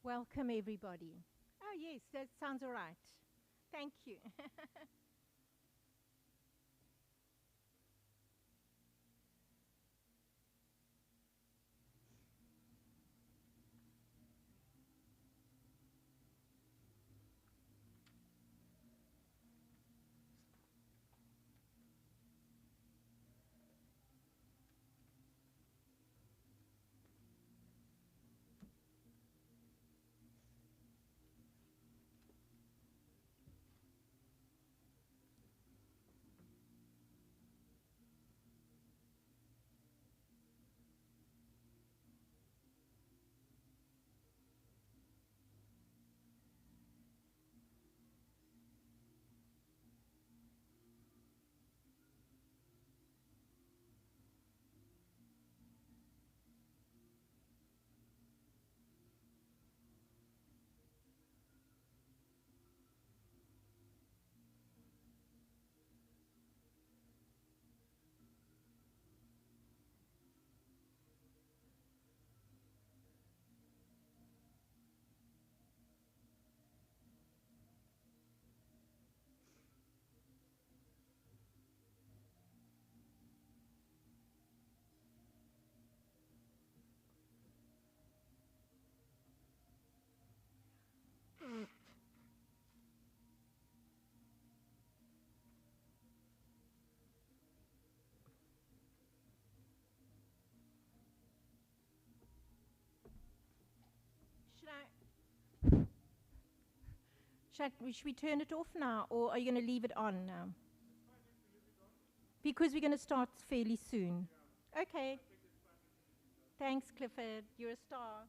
Welcome, everybody. Oh, yes, that sounds all right. Thank you. Should we turn it off now, or are you going to leave it on now? Because we're going to start fairly soon. Yeah. Okay. Thanks, Clifford. You're a star.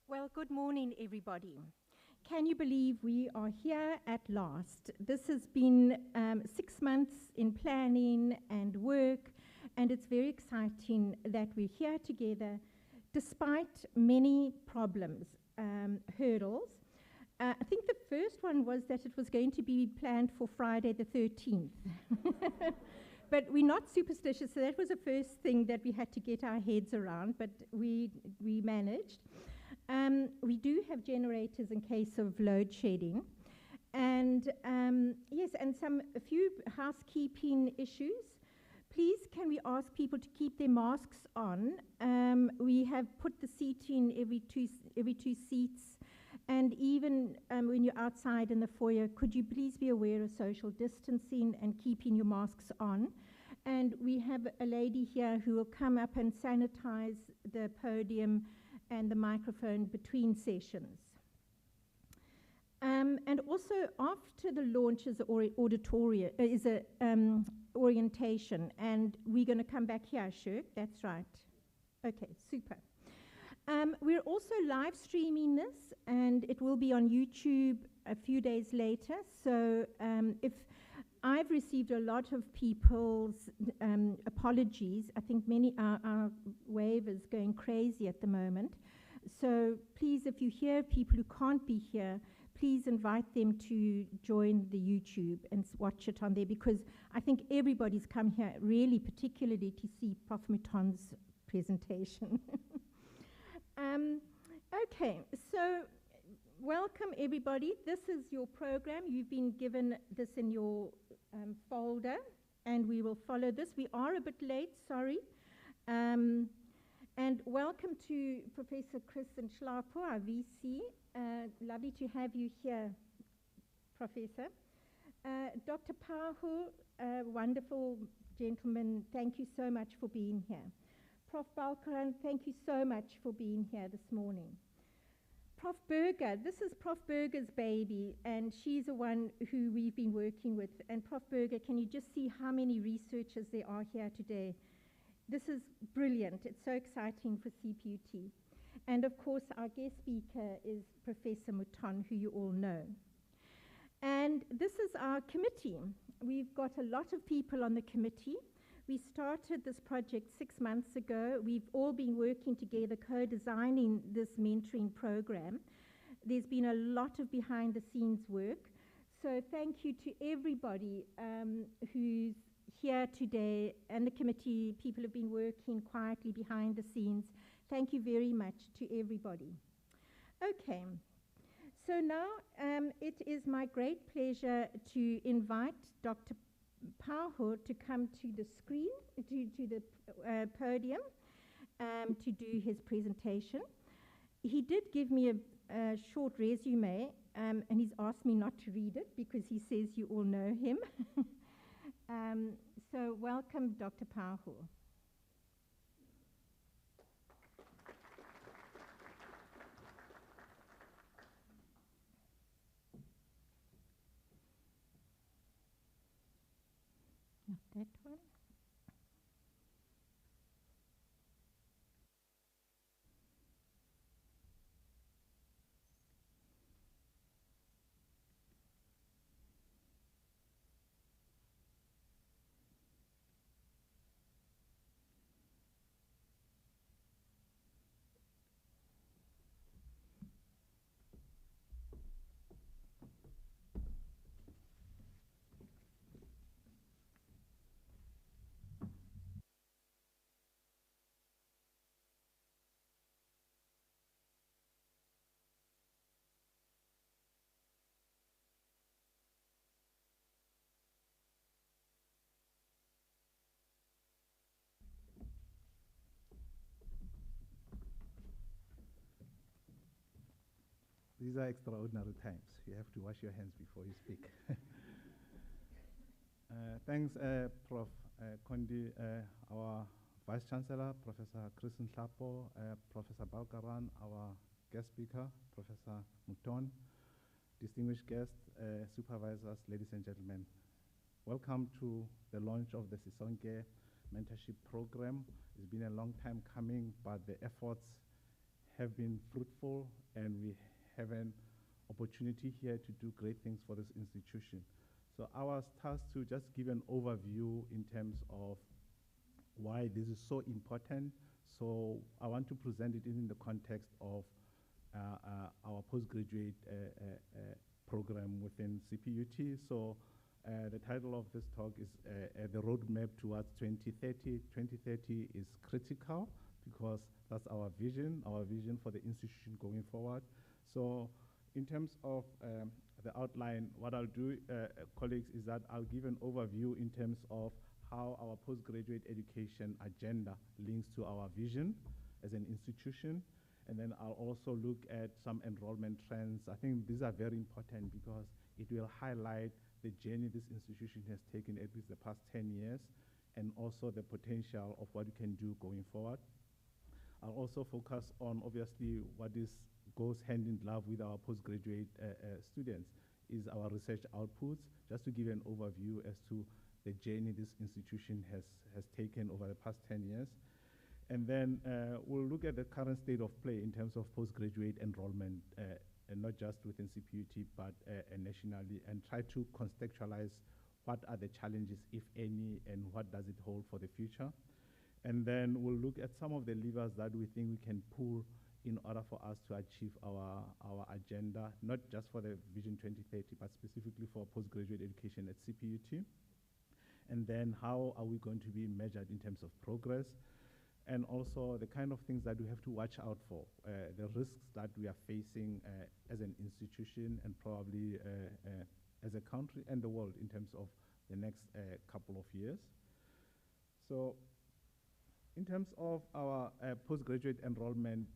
Well, good morning, everybody. Can you believe we are here at last? This has been 6 months in planning and work, and it's very exciting that we're here together despite many problems, hurdles. I think the first one was that it was going to be planned for Friday the 13th. But we're not superstitious, so that was the first thing that we had to get our heads around, but we managed. We do have generators in case of load shedding. And yes, and a few housekeeping issues. Please, can we ask people to keep their masks on? We have put the seating every two seats. And even when you're outside in the foyer, could you please be aware of social distancing and keeping your masks on? And we have a lady here who will come up and sanitize the podium and the microphone between sessions. And also after the launch is an orientation, and we're going to come back here, Shirk, that's right. Okay, super. We're also live streaming this, and it will be on YouTube a few days later. So if I've received a lot of people's apologies. I think our wave is going crazy at the moment. So please, if you hear people who can't be here, please invite them to join the YouTube and watch it on there, because I think everybody's come here really particularly to see Prof. Mouton's presentation. Okay, so welcome everybody. This is your program. You've been given this in your folder, and we will follow this. We are a bit late, sorry. And welcome to Professor Chris Nhlapo, our VC. Lovely to have you here, Professor. Dr. Phaho, wonderful gentleman, thank you so much for being here. Prof. Balkaran, thank you so much for being here this morning. Prof. Berger, this is Prof. Berger's baby, and she's the one who we've been working with. And Prof. Berger, can you just see how many researchers there are here today? This is brilliant. It's so exciting for CPUT. And of course, our guest speaker is Professor Mouton, who you all know. And this is our committee. We've got a lot of people on the committee. We started this project 6 months ago. We've all been working together, co-designing this mentoring program. There's been a lot of behind-the-scenes work. So thank you to everybody who's here today, and the committee. People have been working quietly behind the scenes. Thank you very much to everybody. Okay, so now it is my great pleasure to invite Dr. Phaho to come to the screen, to the podium, to do his presentation. He did give me a short resume, and he's asked me not to read it because he says you all know him. So welcome, Dr. Phaho. Not that one. These are extraordinary times. You have to wash your hands before you speak. Thanks, Prof. Condy, our Vice-Chancellor, Professor Chris Nhlapo, Professor Balkaran, our guest speaker, Professor Mouton, distinguished guests, supervisors, ladies and gentlemen. Welcome to the launch of the Sisonke Mentorship Program. It's been a long time coming, but the efforts have been fruitful, and we have an opportunity here to do great things for this institution. So I was tasked to just give an overview in terms of why this is so important. So I want to present it in the context of our postgraduate program within CPUT. So the title of this talk is The Roadmap Towards 2030. 2030 is critical because that's our vision for the institution going forward. So in terms of the outline, what I'll do, colleagues, is that I'll give an overview in terms of how our postgraduate education agenda links to our vision as an institution. And then I'll also look at some enrollment trends. I think these are very important because it will highlight the journey this institution has taken at least the past 10 years, and also the potential of what we can do going forward. I'll also focus on, obviously, what goes hand in glove with our postgraduate students is our research outputs, just to give an overview as to the journey this institution has taken over the past 10 years. And then we'll look at the current state of play in terms of postgraduate enrollment, and not just within CPUT, but nationally, and try to contextualize what are the challenges, if any, and what does it hold for the future. And then we'll look at some of the levers that we think we can pull in order for us to achieve our agenda, not just for the Vision 2030, but specifically for postgraduate education at CPUT. And then how are we going to be measured in terms of progress, and also the kind of things that we have to watch out for, the risks that we are facing as an institution, and probably as a country and the world in terms of the next couple of years. So in terms of our postgraduate enrollment,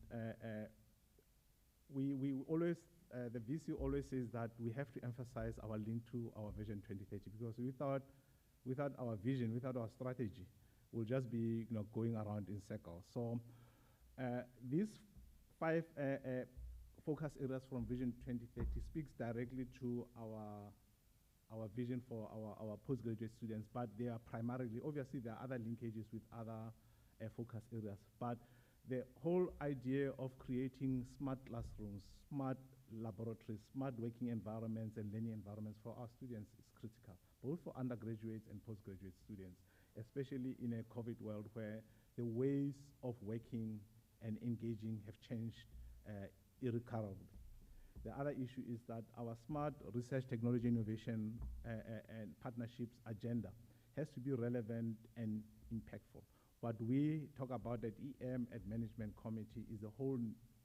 we always, the VC always says that we have to emphasize our link to our Vision 2030, because without our vision, without our strategy, we'll just be going around in circles. So these 5 focus areas from Vision 2030 speaks directly to our vision for our postgraduate students, but they are primarily, obviously there are other linkages with other focus areas, but the whole idea of creating smart classrooms, smart laboratories, smart working environments and learning environments for our students is critical, both for undergraduates and postgraduate students, especially in a COVID world where the ways of working and engaging have changed irrecoverably. The other issue is that our smart research, technology, innovation, and partnerships agenda has to be relevant and impactful. What we talk about at EM, at Management Committee, is the whole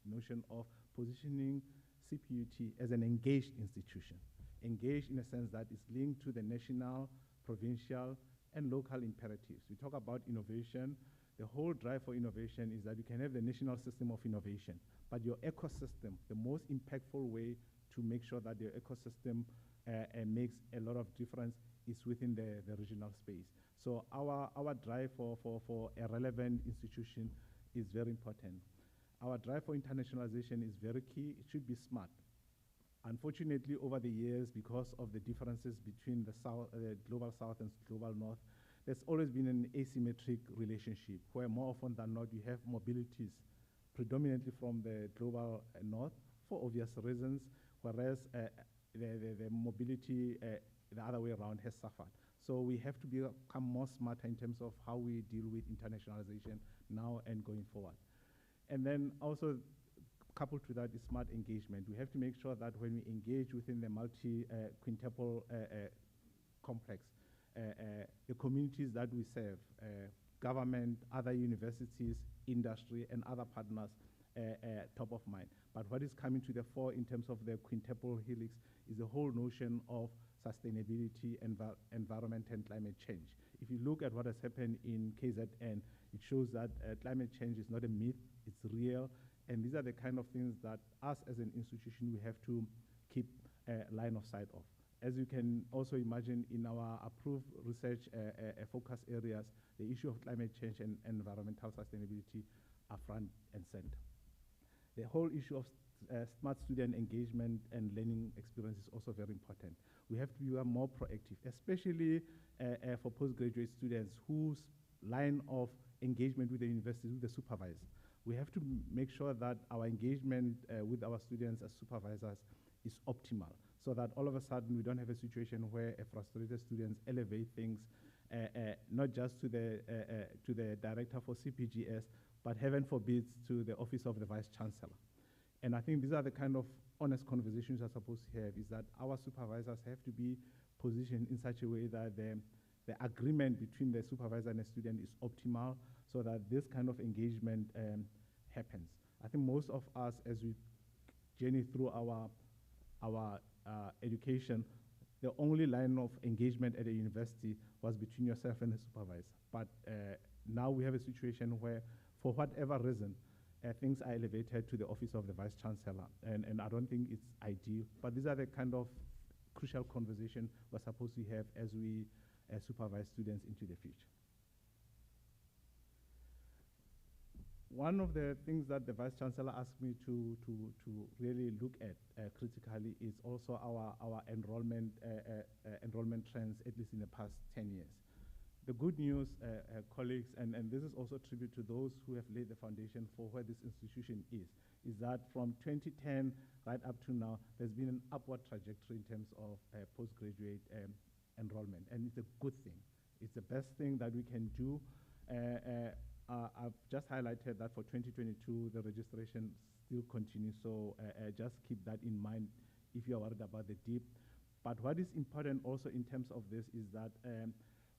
notion of positioning CPUT as an engaged institution. Engaged in a sense that is linked to the national, provincial, and local imperatives. We talk about innovation. The whole drive for innovation is that you can have the national system of innovation, but your ecosystem, the most impactful way to make sure that your ecosystem makes a lot of difference is within the regional space. So our drive for a relevant institution is very important. Our drive for internationalization is very key. It should be smart. Unfortunately, over the years, because of the differences between the global south and global north, there's always been an asymmetric relationship where more often than not you have mobilities predominantly from the global north for obvious reasons, whereas the mobility the other way around has suffered. So we have to become more smarter in terms of how we deal with internationalization now and going forward. And then also coupled to that is smart engagement. We have to make sure that when we engage within the multi-quintuple complex, the communities that we serve, government, other universities, industry, and other partners, top of mind. But what is coming to the fore in terms of the quintuple helix is the whole notion of sustainability, environment, and climate change. If you look at what has happened in KZN, it shows that climate change is not a myth, it's real, and these are the kind of things that us as an institution we have to keep line of sight of. As you can also imagine, in our approved research focus areas, the issue of climate change and environmental sustainability are front and center. The whole issue of smart student engagement and learning experience is also very important. We have to be more proactive, especially for postgraduate students whose line of engagement with the university, with the supervisor, we have to make sure that our engagement with our students as supervisors is optimal, so that all of a sudden we don't have a situation where frustrated students elevate things, not just to the director for CPGS, but heaven forbid to the office of the Vice-Chancellor. And I think these are the kind of honest conversations we're supposed to have, is that our supervisors have to be positioned in such a way that the agreement between the supervisor and the student is optimal, so that this kind of engagement happens. I think most of us, as we journey through our education, the only line of engagement at the university was between yourself and the supervisor. But now we have a situation where, for whatever reason, things are elevated to the office of the Vice-Chancellor, and I don't think it's ideal. But these are the kind of crucial conversation we're supposed to have as we supervise students into the future. One of the things that the Vice-Chancellor asked me to really look at critically is also our enrollment trends, at least in the past 10 years. The good news, colleagues, and this is also a tribute to those who have laid the foundation for where this institution is that from 2010 right up to now, there's been an upward trajectory in terms of postgraduate enrollment, and it's a good thing. It's the best thing that we can do. I've just highlighted that for 2022, the registration still continues, so just keep that in mind if you're worried about the dip. But what is important also in terms of this is that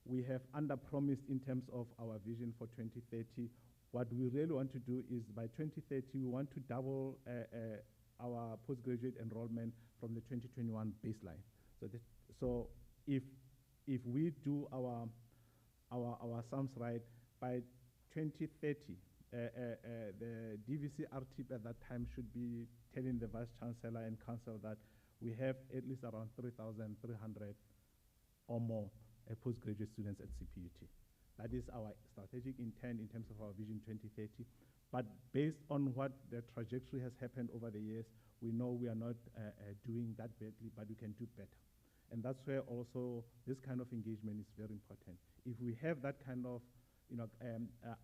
we have under-promised in terms of our vision for 2030. What we really want to do is by 2030, we want to double our postgraduate enrollment from the 2021 baseline. So if we do our sums right, by 2030, the DVC RTIP at that time should be telling the Vice-Chancellor and Council that we have at least around 3,300 or more postgraduate students at CPUT. That is our strategic intent in terms of our Vision 2030. But based on what the trajectory has happened over the years, we know we are not doing that badly, but we can do better. And that's where also this kind of engagement is very important. If we have that kind of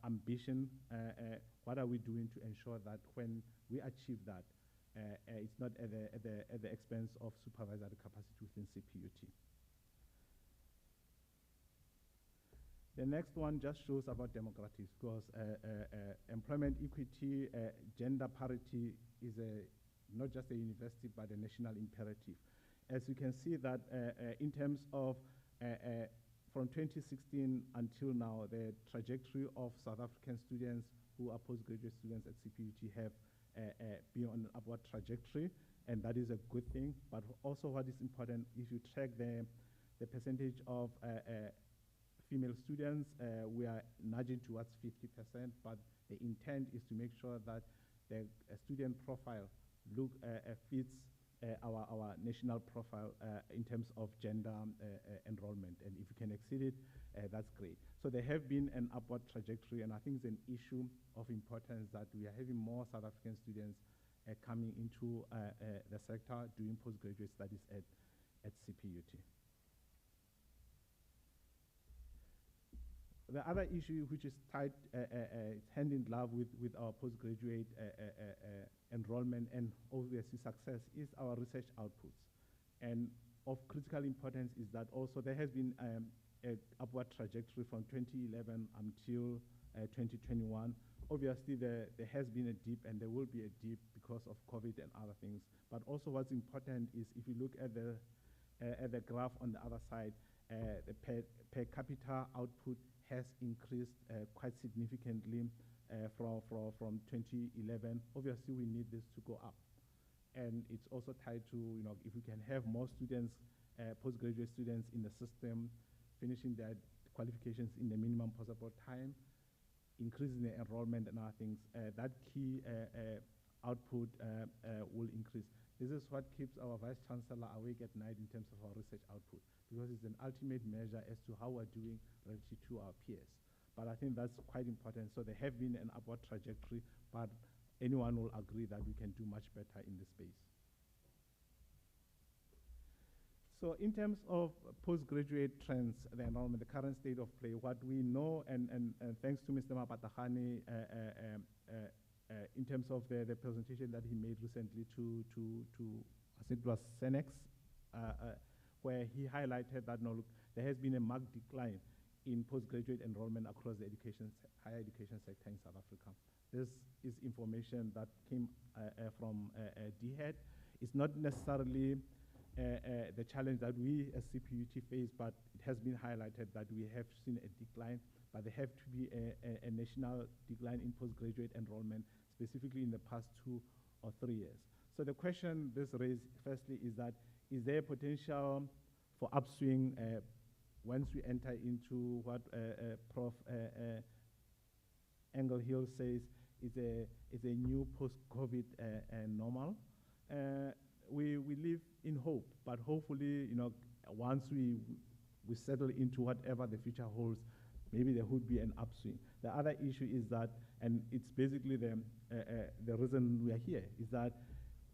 ambition, what are we doing to ensure that when we achieve that, it's not at the expense of supervisory capacity within CPUT. The next one just shows about demographics, because employment equity, gender parity is not just a university, but a national imperative. As you can see that in terms of from 2016 until now, the trajectory of South African students who are postgraduate students at CPUT have been on an upward trajectory, and that is a good thing. But also what is important, if you track the percentage of female students, we are nudging towards 50%, but the intent is to make sure that the student profile fits our national profile in terms of gender enrollment. And if you can exceed it, that's great. So there have been an upward trajectory, and I think it's an issue of importance that we are having more South African students coming into the sector doing postgraduate studies at CPUT. The other issue which is tied hand in glove with our postgraduate enrollment and obviously success is our research outputs. And of critical importance is that also there has been an upward trajectory from 2011 until 2021. Obviously there has been a dip, and there will be a dip because of COVID and other things. But also what's important is if you look at the graph on the other side, the per capita output has increased quite significantly from 2011. Obviously, we need this to go up. And it's also tied to, if we can have more students, postgraduate students in the system, finishing their qualifications in the minimum possible time, increasing the enrollment and other things, that key output will increase. This is what keeps our Vice-Chancellor awake at night in terms of our research output, because it's an ultimate measure as to how we're doing relative to our peers. But I think that's quite important. So there have been an upward trajectory, but anyone will agree that we can do much better in this space. So in terms of postgraduate trends, the enrollment, the current state of play, what we know, and thanks to Mr. Mapatahani, in terms of the presentation that he made recently to I think it was Senex, where he highlighted that, no, look, there has been a marked decline in postgraduate enrollment across the higher education sector in South Africa. This is information that came from DHED. It's not necessarily the challenge that we as CPUT face, but it has been highlighted that we have seen a decline, but there have to be a national decline in postgraduate enrollment, specifically in the past 2 or 3 years. So the question this raises, firstly, is that, is there potential for upswing once we enter into what Prof. Englehill says is a new post-COVID normal? We live in hope, but hopefully, once we settle into whatever the future holds, maybe there would be an upswing. The other issue is that, and it's basically the reason we are here, is that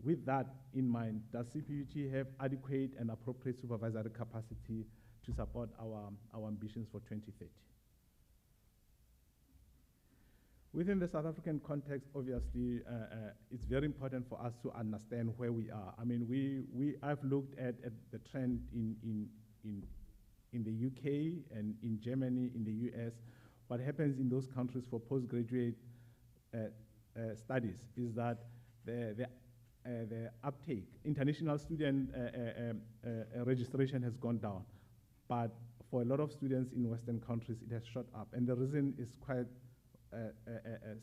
with that in mind, does CPUT have adequate and appropriate supervisory capacity to support our ambitions for 2030? Within the South African context, obviously, it's very important for us to understand where we are. I mean, I've looked at the trend in the UK and in Germany, in the US. What happens in those countries for postgraduate studies is that the uptake, international student registration has gone down. But for a lot of students in Western countries, it has shot up. And the reason is quite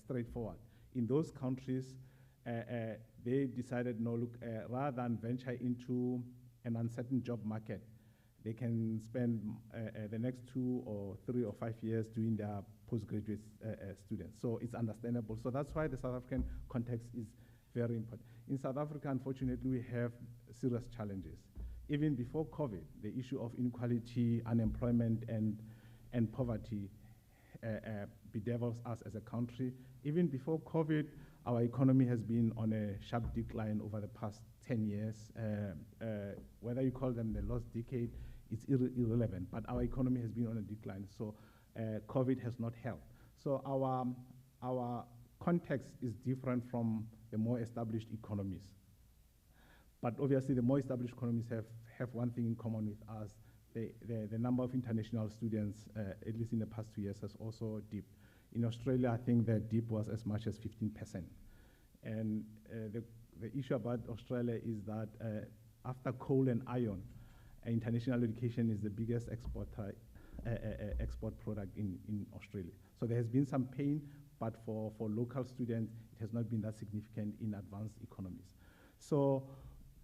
straightforward. In those countries, they decided, no, look, rather than venture into an uncertain job market, they can spend the next 2 or 3 or 5 years doing their postgraduate students. So it's understandable. So that's why the South African context is very important. In South Africa, unfortunately, we have serious challenges. Even before COVID, the issue of inequality, unemployment, and poverty bedevils us as a country. Even before COVID, our economy has been on a sharp decline over the past 10 years. Whether you call them the lost decade, it's irrelevant, but our economy has been on a decline, so COVID has not helped. So our context is different from the more established economies. But obviously, the more established economies have one thing in common with us. The number of international students, at least in the past 2 years, has also dipped. In Australia, I think the dip was as much as 15%. And the issue about Australia is that after coal and iron, international education is the biggest export product in Australia. So there has been some pain, but for local students, it has not been that significant in advanced economies. So,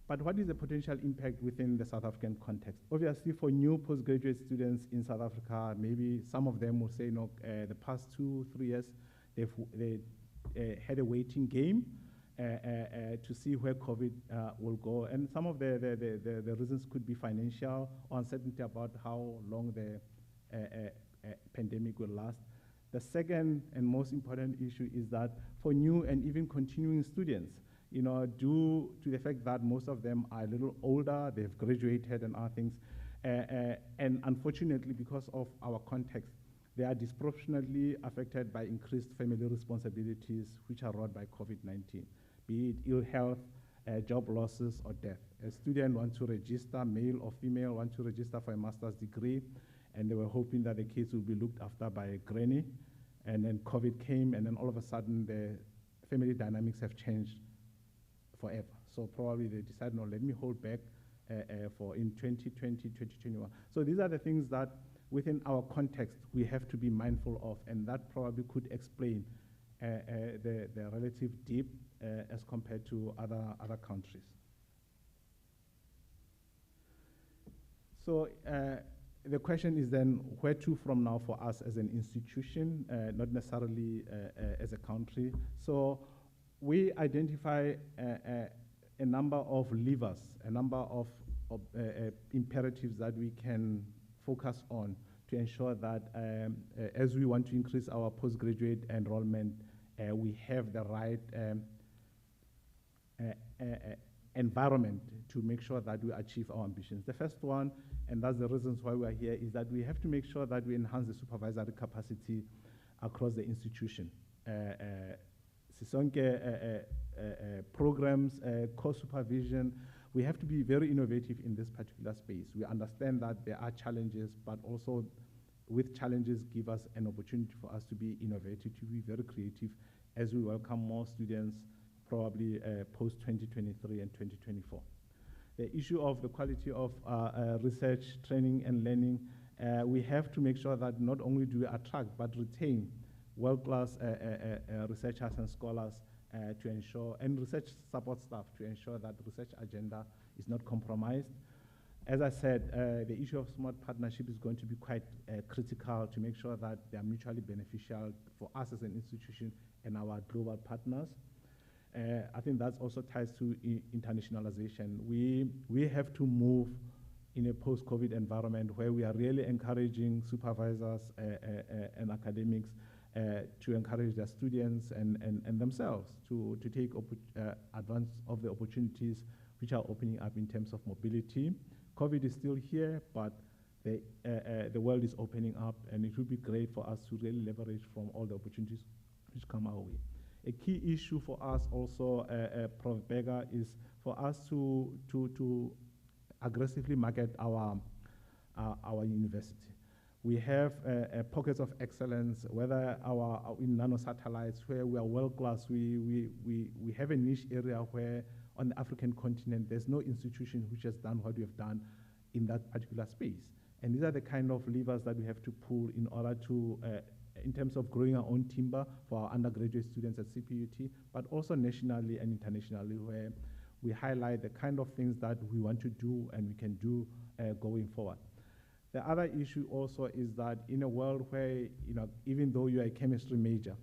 but what is the potential impact within the South African context? Obviously, for new postgraduate students in South Africa, maybe some of them will say, no, the past 2, 3 years, they had a waiting game to see where COVID will go. And some of the reasons could be financial, uncertainty about how long the pandemic will last. The second and most important issue is that for new and even continuing students, due to the fact that most of them are a little older, they've graduated and other things, and unfortunately, because of our context, they are disproportionately affected by increased family responsibilities which are wrought by COVID-19, be it ill health, job losses, or death. A student wants to register, male or female, want to register for a master's degree, and they were hoping that the kids will be looked after by a granny, and then COVID came, and then all of a sudden the family dynamics have changed forever. So probably they decide, no, let me hold back for in 2020, 2021. So these are the things that within our context we have to be mindful of, and that probably could explain the relative dip as compared to other countries. So the question is then, where to from now for us as an institution, not necessarily as a country. So we identify a number of levers, a number of imperatives that we can focus on to ensure that as we want to increase our postgraduate enrollment, we have the right environment to make sure that we achieve our ambitions. The first one, and that's the reasons why we are here, is that we have to make sure that we enhance the supervisory capacity across the institution. Sisonke programs, co-supervision. We have to be very innovative in this particular space. We understand that there are challenges, but also with challenges give us an opportunity for us to be innovative, to be very creative as we welcome more students probably post-2023 and 2024. The issue of the quality of research, training and learning, we have to make sure that not only do we attract but retain world-class researchers and scholars to ensure, and research support staff to ensure that the research agenda is not compromised. As I said, the issue of smart partnership is going to be quite critical to make sure that they are mutually beneficial for us as an institution and our global partners. I think that also ties to internationalization. We have to move in a post-COVID environment where we are really encouraging supervisors and academics to encourage their students and themselves to take advantage of the opportunities which are opening up in terms of mobility. COVID is still here, but the world is opening up, and it would be great for us to really leverage from all the opportunities which come our way. A key issue for us also, Prof. Berger, is for us to aggressively market our university. We have pockets of excellence, whether in nanosatellites, where we are world class. We have a niche area where on the African continent, there's no institution which has done what we have done in that particular space. And these are the kind of levers that we have to pull in order to, in terms of growing our own timber for our undergraduate students at CPUT, but also nationally and internationally, where we highlight the kind of things that we want to do and we can do going forward. The other issue also is that in a world where, even though you're a chemistry major,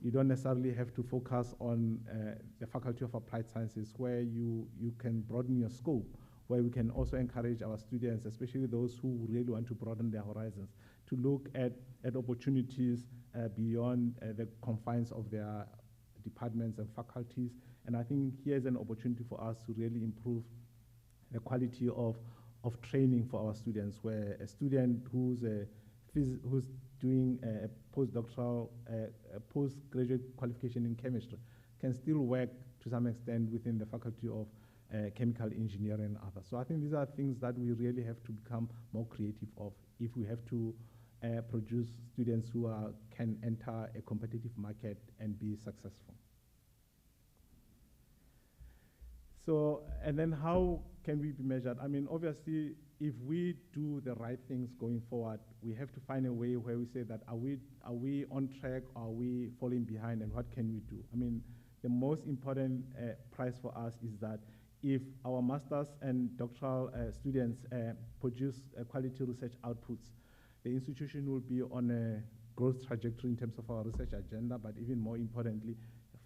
you don't necessarily have to focus on the Faculty of Applied Sciences, where you can broaden your scope, where we can also encourage our students, especially those who really want to broaden their horizons, to look at opportunities beyond the confines of their departments and faculties. And I think here's an opportunity for us to really improve the quality of training for our students, where a student who's doing a postdoctoral, postgraduate qualification in chemistry can still work to some extent within the Faculty of Chemical Engineering and others. So I think these are things that we really have to become more creative of if we have to produce students who can enter a competitive market and be successful. So, and then how can we be measured? I mean, obviously, if we do the right things going forward, we have to find a way where we say that are we on track, or are we falling behind, and what can we do? I mean, the most important prize for us is that if our master's and doctoral students produce quality research outputs, the institution will be on a growth trajectory in terms of our research agenda, but even more importantly,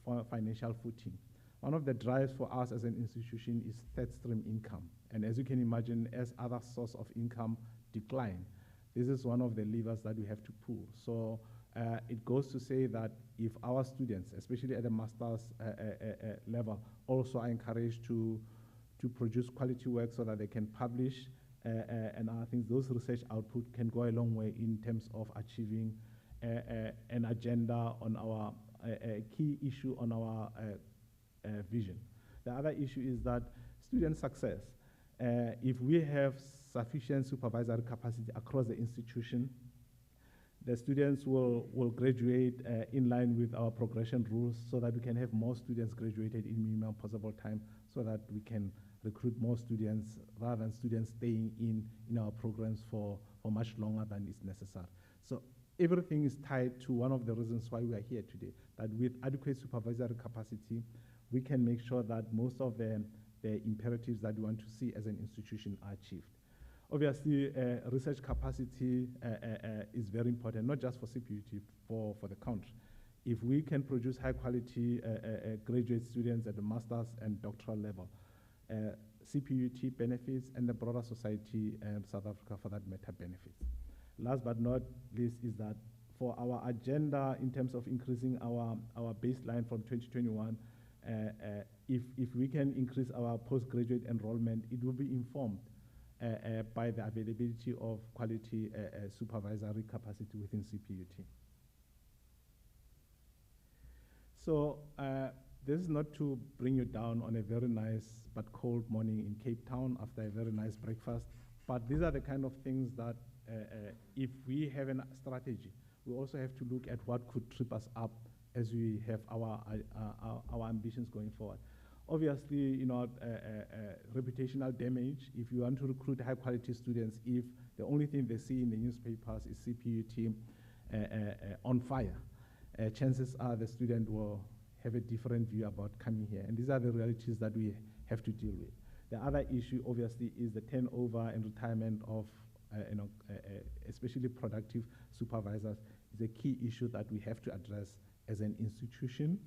for financial footing. One of the drives for us as an institution is third stream income. And as you can imagine, as other source of income decline, this is one of the levers that we have to pull. So it goes to say that if our students, especially at the master's level, also are encouraged to produce quality work so that they can publish and other things, those research output can go a long way in terms of achieving an agenda on our key issue on our vision. The other issue is that student success. If we have sufficient supervisory capacity across the institution, the students will graduate in line with our progression rules, so that we can have more students graduated in minimum possible time, so that we can recruit more students rather than students staying in our programs for much longer than is necessary. So everything is tied to one of the reasons why we are here today, that with adequate supervisory capacity, we can make sure that most of the imperatives that we want to see as an institution are achieved. Obviously, research capacity is very important, not just for CPUT, for the country. If we can produce high quality graduate students at the master's and doctoral level, CPUT benefits and the broader society, South Africa for that matter, benefits. Last but not least is that for our agenda in terms of increasing our baseline from 2021, if we can increase our postgraduate enrollment, it will be informed by the availability of quality supervisory capacity within CPUT. So this is not to bring you down on a very nice but cold morning in Cape Town after a very nice breakfast, but these are the kind of things that if we have a strategy, we also have to look at what could trip us up as we have our ambitions going forward. Obviously, you know, reputational damage, if you want to recruit high quality students, if the only thing they see in the newspapers is CPUT on fire, chances are the student will have a different view about coming here. And these are the realities that we have to deal with. The other issue, obviously, is the turnover and retirement of especially productive supervisors. Is a key issue that we have to address as an institution.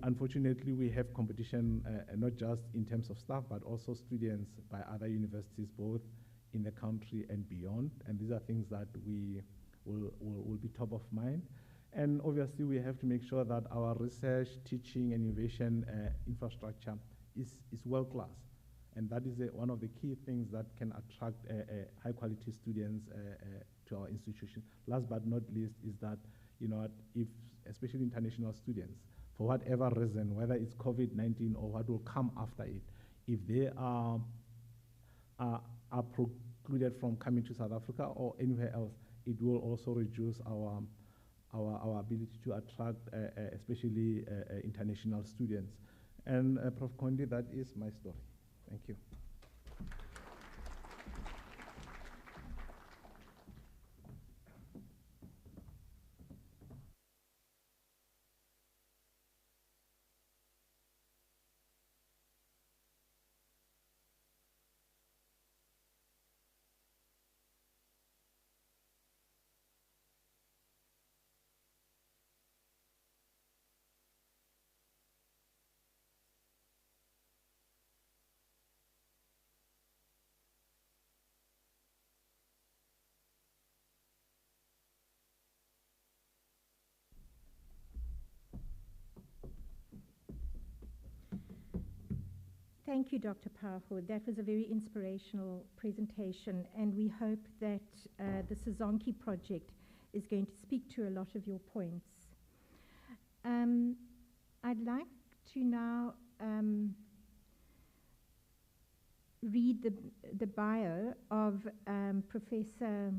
Unfortunately, we have competition not just in terms of staff, but also students by other universities, both in the country and beyond. And these are things that we will be top of mind. And obviously, we have to make sure that our research, teaching, and innovation infrastructure is world-class. And that is one of the key things that can attract high-quality students to our institution. Last but not least is that, you know, if especially international students, for whatever reason, whether it's COVID-19 or what will come after it, if they are precluded from coming to South Africa or anywhere else, it will also reduce our ability to attract especially international students. And Prof. Condy, that is my story. Thank you. Thank you, Dr. Phaho. That was a very inspirational presentation, and we hope that the Sisonke project is going to speak to a lot of your points. I'd like to now read the bio of Professor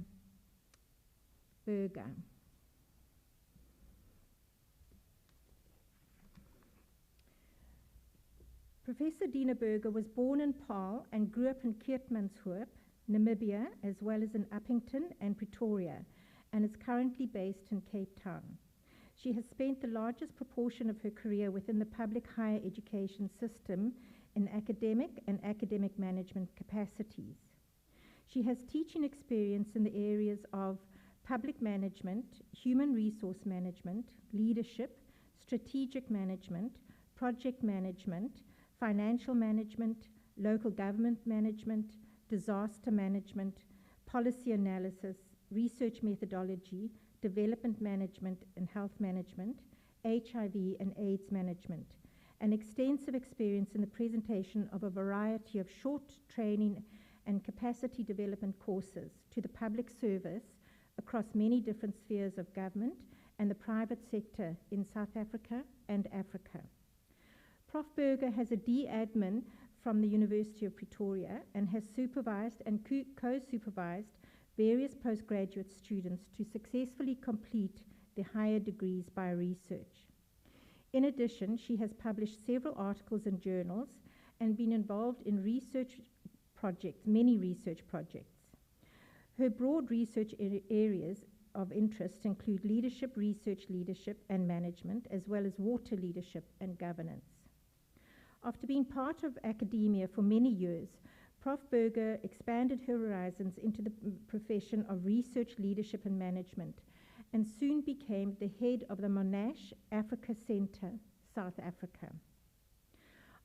Burger. Professor Dina Burger was born in Paarl and grew up in Keetmanshoop, Namibia, as well as in Uppington and Pretoria, and is currently based in Cape Town. She has spent the largest proportion of her career within the public higher education system in academic and academic management capacities. She has teaching experience in the areas of public management, human resource management, leadership, strategic management, project management, financial management, local government management, disaster management, policy analysis, research methodology, development management and health management, HIV and AIDS management, and extensive experience in the presentation of a variety of short training and capacity development courses to the public service across many different spheres of government and the private sector in South Africa and Africa. Prof. Burger has a D.Admin from the University of Pretoria and has supervised and co-supervised various postgraduate students to successfully complete their higher degrees by research. In addition, she has published several articles in journals and been involved in research projects, many research projects. Her broad research areas of interest include leadership, research leadership and management, as well as water leadership and governance. After being part of academia for many years, Prof. Burger expanded her horizons into the profession of research leadership and management, and soon became the head of the Monash Africa Centre, South Africa.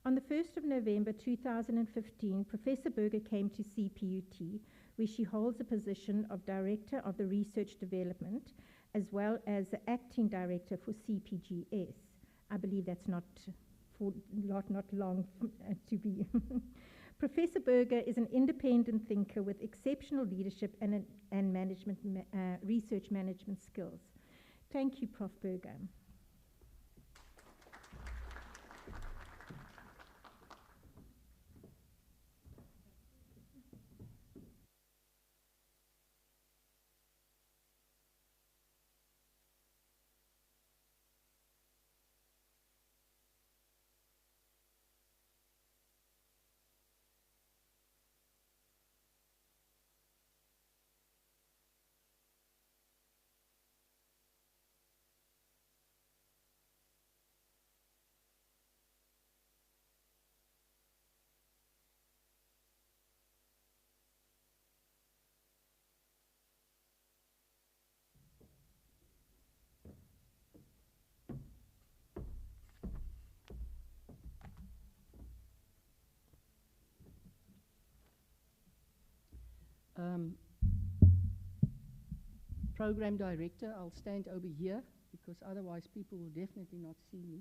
On the 1st of November 2015, Professor Burger came to CPUT, where she holds the position of Director of the Research Development, as well as the Acting Director for CPGS. I believe that's not long to be. Professor Burger is an independent thinker with exceptional leadership and management, research management skills. Thank you, Prof. Burger. program director. I'll stand over here because otherwise people will definitely not see me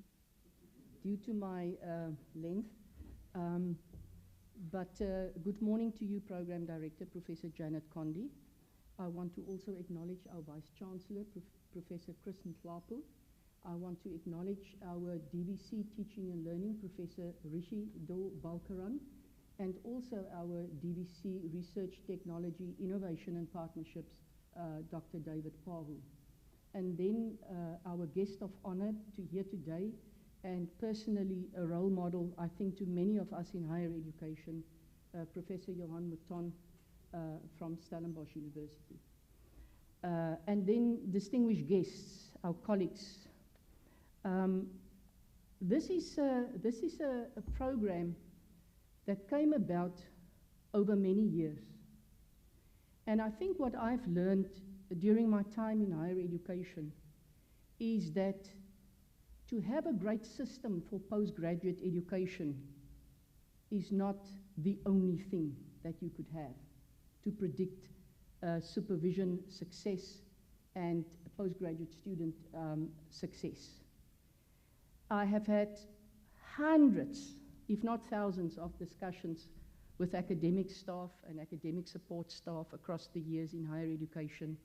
due to my length. Good morning to you, Program Director, Professor Janet Condy. I want to also acknowledge our Vice-Chancellor, Professor Nhlapo. I want to acknowledge our DVC Teaching and Learning, Professor Rishidaw Balkaran, and also our DVC Research Technology, Innovation and Partnerships, Dr. David Phaho. And then our guest of honor to here today, and personally a role model, I think, to many of us in higher education, Professor Johann Mouton from Stellenbosch University. And then distinguished guests, our colleagues. This is a program that came about over many years. And I think what I've learned during my time in higher education is that to have a great system for postgraduate education is not the only thing that you could have to predict supervision success and postgraduate student success. I have had hundreds, if not thousands, of discussions with academic staff and academic support staff across the years in higher education.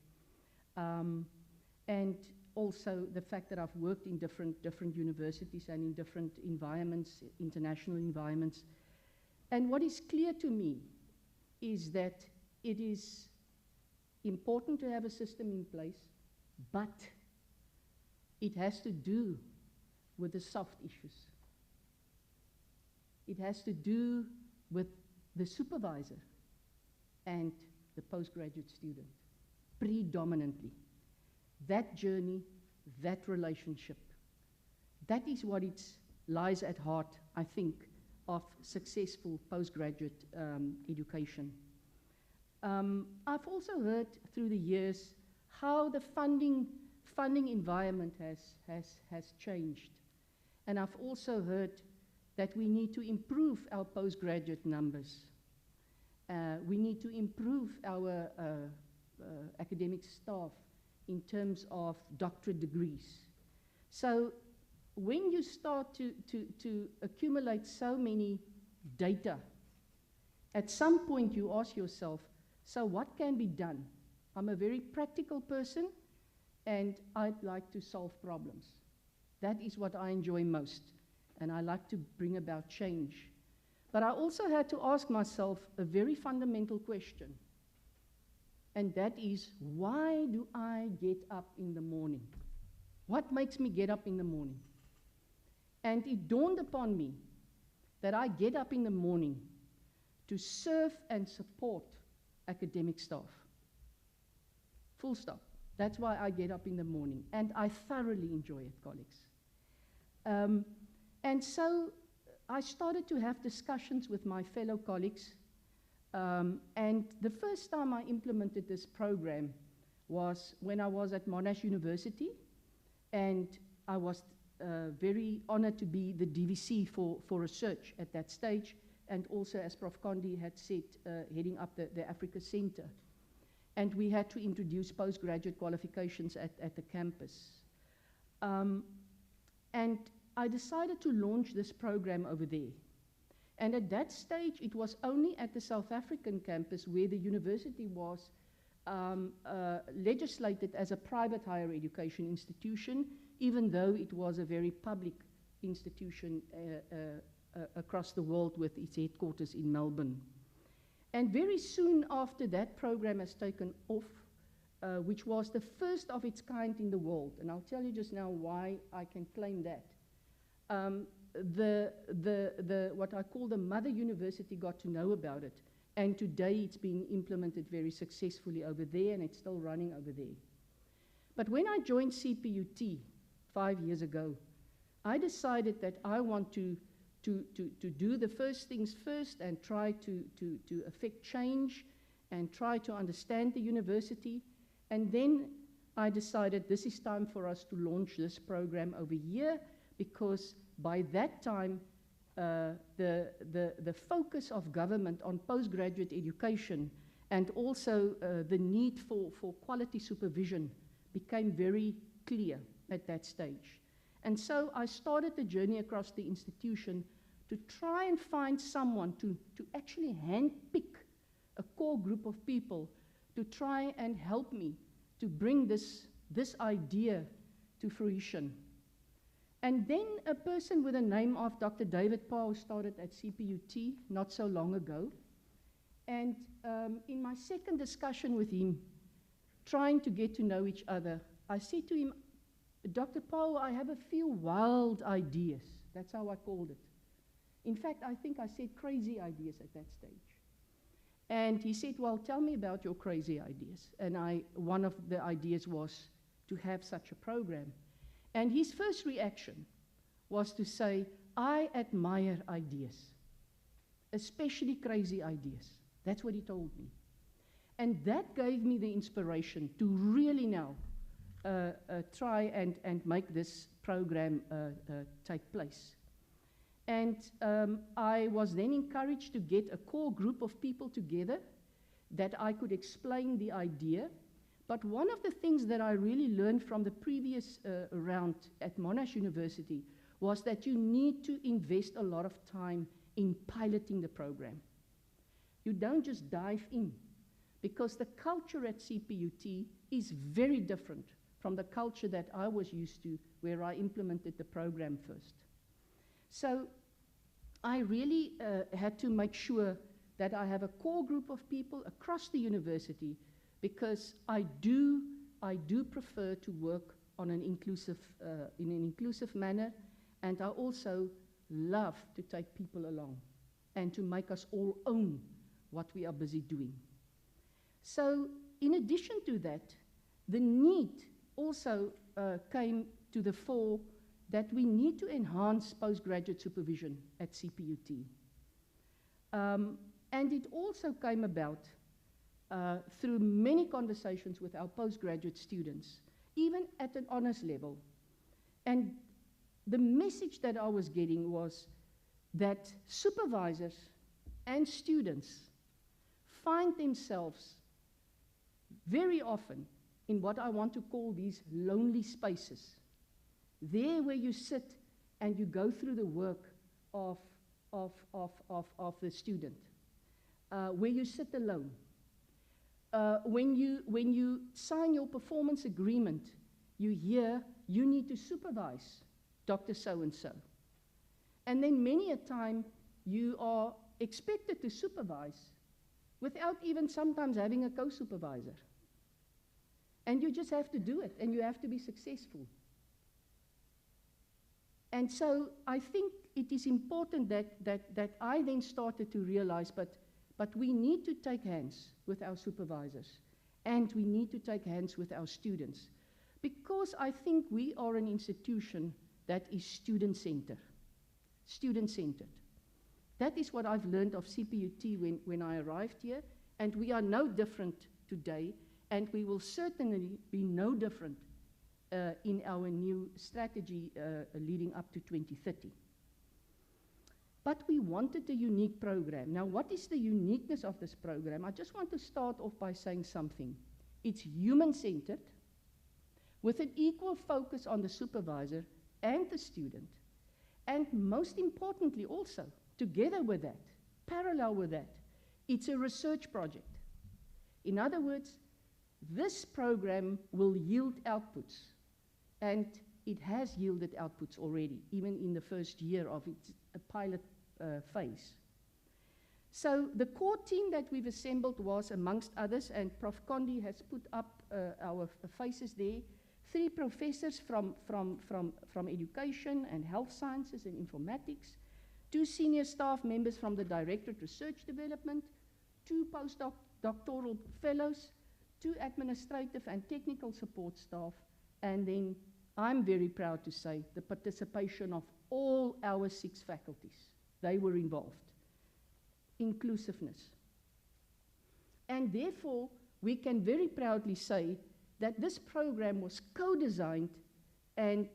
And also the fact that I've worked in different universities and in different environments, international environments. And what is clear to me is that it is important to have a system in place, but it has to do with the soft issues. It has to do with the supervisor and the postgraduate student, predominantly. That journey, that relationship, that is what lies at heart, I think, of successful postgraduate education. I've also heard through the years how the funding environment has changed. And I've also heard that we need to improve our postgraduate numbers. We need to improve our academic staff in terms of doctorate degrees. So when you start to accumulate so many data, at some point you ask yourself, so what can be done? I'm a very practical person and I'd like to solve problems. That is what I enjoy most, and I like to bring about change. But I also had to ask myself a very fundamental question, and that is, why do I get up in the morning? What makes me get up in the morning? And it dawned upon me that I get up in the morning to serve and support academic staff. Full stop. That's why I get up in the morning, and I thoroughly enjoy it, colleagues. And so I started to have discussions with my fellow colleagues, and the first time I implemented this program was when I was at Monash University, and I was very honored to be the DVC for research at that stage, and also, as Prof. Condy had said, heading up the Africa Center. And we had to introduce postgraduate qualifications at the campus. And I decided to launch this program over there. And at that stage, it was only at the South African campus where the university was legislated as a private higher education institution, even though it was a very public institution across the world with its headquarters in Melbourne. And very soon after that program has taken off, which was the first of its kind in the world, and I'll tell you just now why I can claim that. What I call the mother university got to know about it, and today it's being implemented very successfully over there, and it's still running over there. But when I joined CPUT 5 years ago, I decided that I want to do the first things first and try to affect change and try to understand the university. And then I decided this is time for us to launch this program over here, because by that time, the focus of government on postgraduate education And also the need for quality supervision became very clear at that stage. And so I started the journey across the institution to try and find someone to actually handpick a core group of people to try and help me to bring this idea to fruition. And then a person with the name of Dr. David Phaho started at CPUT not so long ago. And in my second discussion with him, trying to get to know each other, I said to him, Dr. Phaho, I have a few wild ideas. That's how I called it. In fact, I think I said crazy ideas at that stage. And he said, well, tell me about your crazy ideas. And one of the ideas was to have such a program. And his first reaction was to say, I admire ideas, especially crazy ideas. That's what he told me. And that gave me the inspiration to really now try and make this program take place. And I was then encouraged to get a core group of people together that I could explain the idea. But one of the things that I really learned from the previous round at Monash University was that you need to invest a lot of time in piloting the program. You don't just dive in, because the culture at CPUT is very different from the culture that I was used to, where I implemented the program first. So I really had to make sure that I have a core group of people across the university, because I do prefer to work on an inclusive, in an inclusive manner, and I also love to take people along and to make us all own what we are busy doing. So in addition to that, the need also came to the fore that we need to enhance postgraduate supervision at CPUT. And it also came about through many conversations with our postgraduate students, even at an honors level. And the message that I was getting was that supervisors and students find themselves very often in what I want to call these lonely spaces. There where you sit and you go through the work of the student, where you sit alone. When you sign your performance agreement, you hear you need to supervise Dr. So-and-so. And then many a time you are expected to supervise without even sometimes having a co-supervisor. And you just have to do it, and you have to be successful. And so I think it is important that I then started to realize, but we need to take hands with our supervisors, and we need to take hands with our students, because I think we are an institution that is student-centered. Student-centered. That is what I've learned of CPUT when I arrived here, and we are no different today, and we will certainly be no different in our new strategy leading up to 2030. But we wanted a unique program. Now, what is the uniqueness of this program? I just want to start off by saying something. It's human-centered, with an equal focus on the supervisor and the student, and most importantly also, together with that, parallel with that, it's a research project. In other words, this program will yield outputs, and it has yielded outputs already, even in the first year of its pilot phase. So the core team that we've assembled was, amongst others, and Prof. Condy has put up our faces there, 3 professors from education and health sciences and informatics, 2 senior staff members from the Directorate Research Development, 2 postdoctoral fellows, 2 administrative and technical support staff, and then I'm very proud to say the participation of all our 6 faculties. They were involved. Inclusiveness. And therefore, we can very proudly say that this program was co-designed and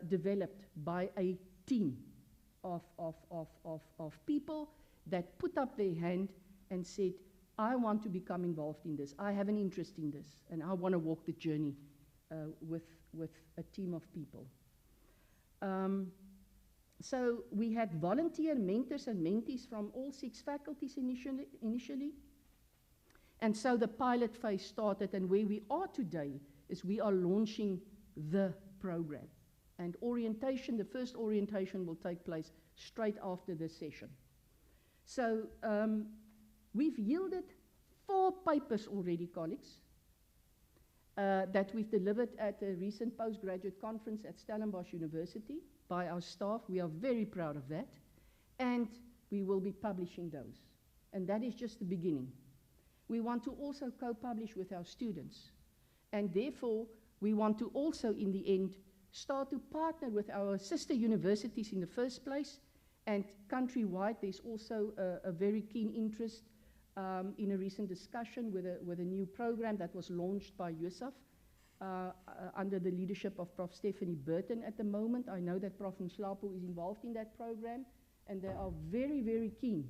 developed by a team of people that put up their hand and said, I want to become involved in this. I have an interest in this, and I want to walk the journey with a team of people. So we had volunteer mentors and mentees from all 6 faculties initially. And so the pilot phase started, and where we are today is we are launching the program. And orientation, the first orientation will take place straight after this session. So we've yielded 4 papers already, colleagues, that we've delivered at a recent postgraduate conference at Stellenbosch University by our staff. We are very proud of that. And we will be publishing those. And that is just the beginning. We want to also co-publish with our students. And therefore, we want to also, in the end, start to partner with our sister universities in the first place. And countrywide, there's also a very keen interest in a recent discussion with a new program that was launched by USAF under the leadership of Prof. Stephanie Burton at the moment. I know that Prof. Nhlapo is involved in that program, and they are very, very keen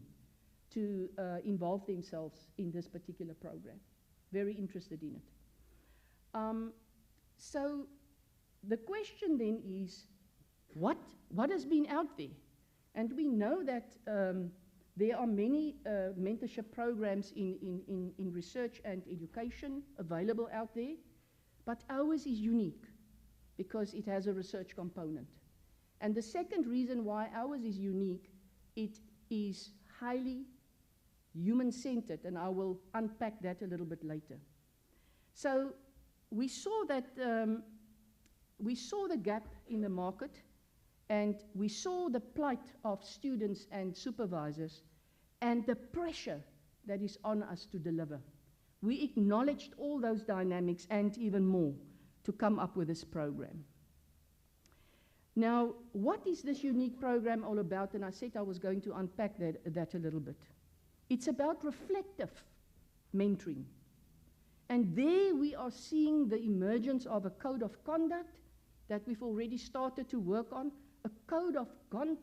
to involve themselves in this particular program. Very interested in it. So the question then is, what has been out there? And we know that there are many mentorship programs in research and education available out there, but ours is unique because it has a research component. And the second reason why ours is unique, it is highly human-centered, and I will unpack that a little bit later. So we saw that we saw the gap in the market, and we saw the plight of students and supervisors and the pressure that is on us to deliver. We acknowledged all those dynamics and even more to come up with this program. Now, what is this unique program all about? And I said I was going to unpack that a little bit. It's about reflective mentoring. And there we are seeing the emergence of a code of conduct that we've already started to work on. A code of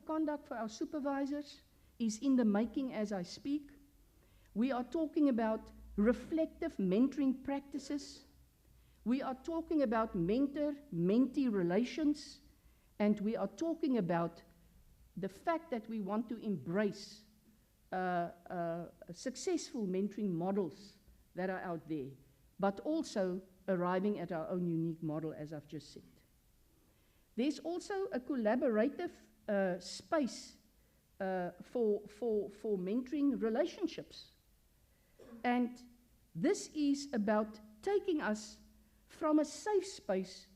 conduct for our supervisors is in the making as I speak. We are talking about reflective mentoring practices. We are talking about mentor-mentee relations. And we are talking about the fact that we want to embrace successful mentoring models that are out there, but also arriving at our own unique model, as I've just said. There's also a collaborative space for mentoring relationships. And this is about taking us from a safe space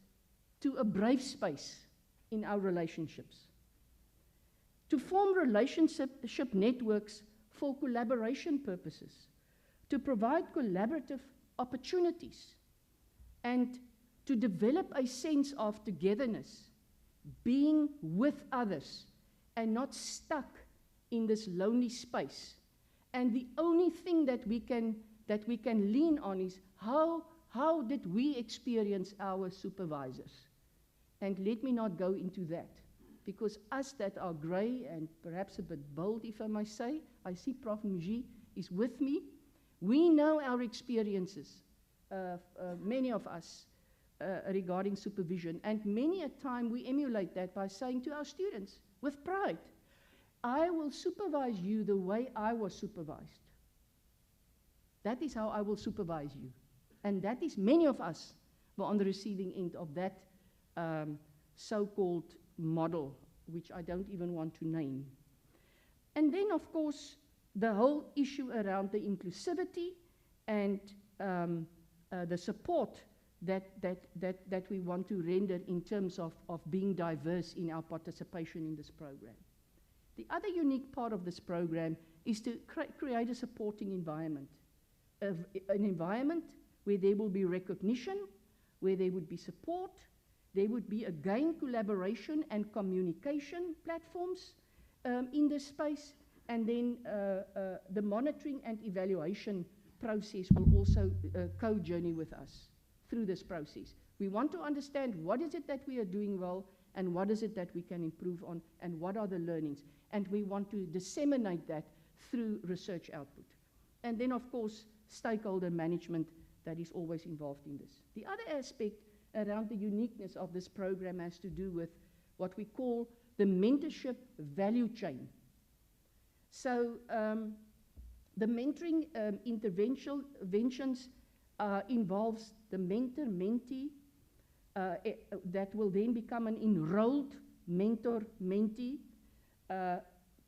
to a brave space in our relationships. To form relationship networks for collaboration purposes, to provide collaborative opportunities, and to develop a sense of togetherness, being with others, and not stuck in this lonely space. And the only thing that we can lean on is how did we experience our supervisors? And let me not go into that, because us that are grey and perhaps a bit bold, if I may say, I see Prof. Muji is with me. We know our experiences, many of us, regarding supervision. And many a time we emulate that by saying to our students, with pride, I will supervise you the way I was supervised. That is how I will supervise you. And that is, many of us were on the receiving end of that so-called model, which I don't even want to name. And then, of course, the whole issue around the inclusivity and the support that we want to render in terms of being diverse in our participation in this program. The other unique part of this program is to create a supporting environment, an environment where there will be recognition, where there would be support, there would be, again, collaboration and communication platforms in this space, and then the monitoring and evaluation process will also co-journey with us through this process. We want to understand what is it that we are doing well, and what is it that we can improve on, and what are the learnings. And we want to disseminate that through research output. And then, of course, stakeholder management that is always involved in this. The other aspect around the uniqueness of this program has to do with what we call the mentorship value chain. So the mentoring interventions involves the mentor-mentee that will then become an enrolled mentor-mentee,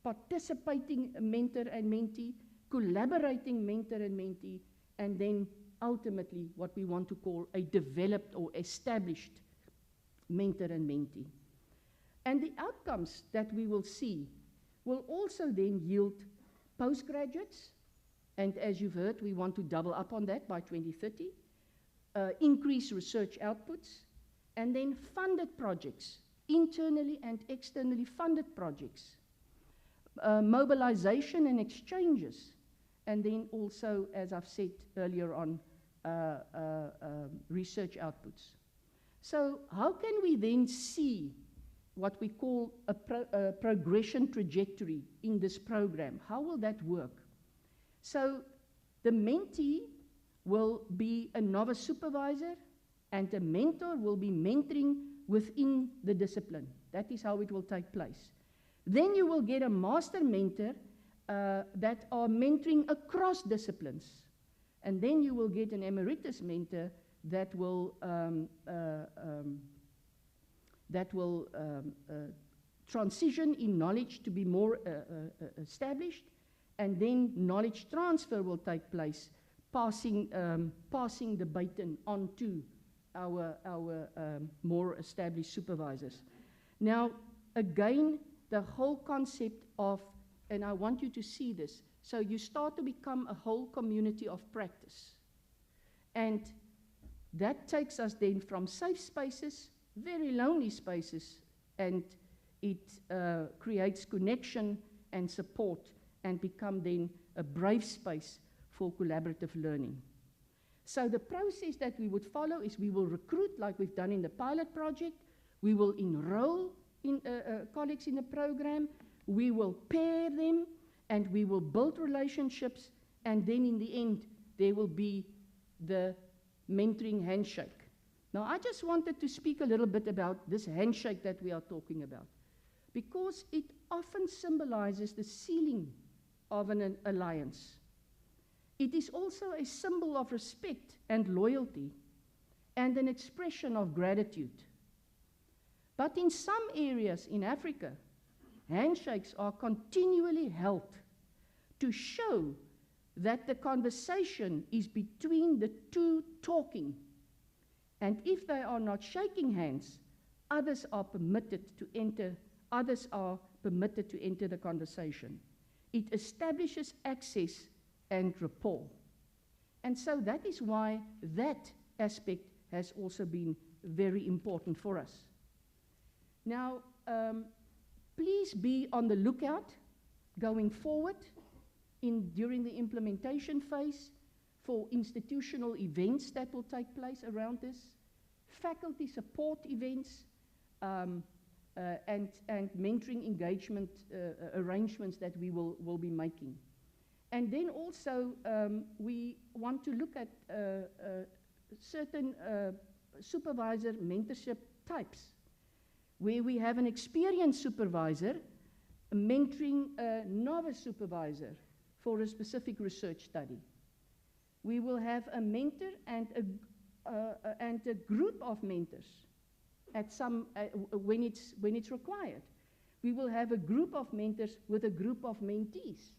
participating mentor and mentee, collaborating mentor and mentee, and then ultimately what we want to call a developed or established mentor and mentee. And the outcomes that we will see will also then yield postgraduates, and as you've heard, we want to double up on that by 2030, increase research outputs, and then funded projects, internally and externally funded projects, mobilization and exchanges, and then also, as I've said earlier on, research outputs. So how can we then see what we call a progression trajectory in this program? How will that work? So the mentee will be a novice supervisor, and a mentor will be mentoring within the discipline. That is how it will take place. Then you will get a master mentor that are mentoring across disciplines. And then you will get an emeritus mentor that will transition in knowledge to be more established, and then knowledge transfer will take place, passing the baton on to our more established supervisors. Now, again, the whole concept of, and I want you to see this, so you start to become a whole community of practice. And that takes us then from safe spaces, very lonely spaces, and it creates connection and support and become then a brave space for collaborative learning. So the process that we would follow is we will recruit, like we've done in the pilot project, we will enroll in colleagues in the program, we will pair them, and we will build relationships, and then in the end, there will be the mentoring handshake. Now, I just wanted to speak a little bit about this handshake that we are talking about, because it often symbolizes the ceiling of an alliance. It is also a symbol of respect and loyalty, and an expression of gratitude. But in some areas in Africa, handshakes are continually held to show that the conversation is between the two talking. And if they are not shaking hands, others are permitted to enter the conversation. It establishes access and rapport. And so that is why that aspect has also been very important for us. Now, please be on the lookout going forward during the implementation phase for institutional events that will take place around this, faculty support events, and mentoring engagement arrangements that we will be making. And then also we want to look at certain supervisor mentorship types, where we have an experienced supervisor mentoring a novice supervisor for a specific research study. We will have a mentor and a group of mentors at some when it's required. We will have a group of mentors with a group of mentees,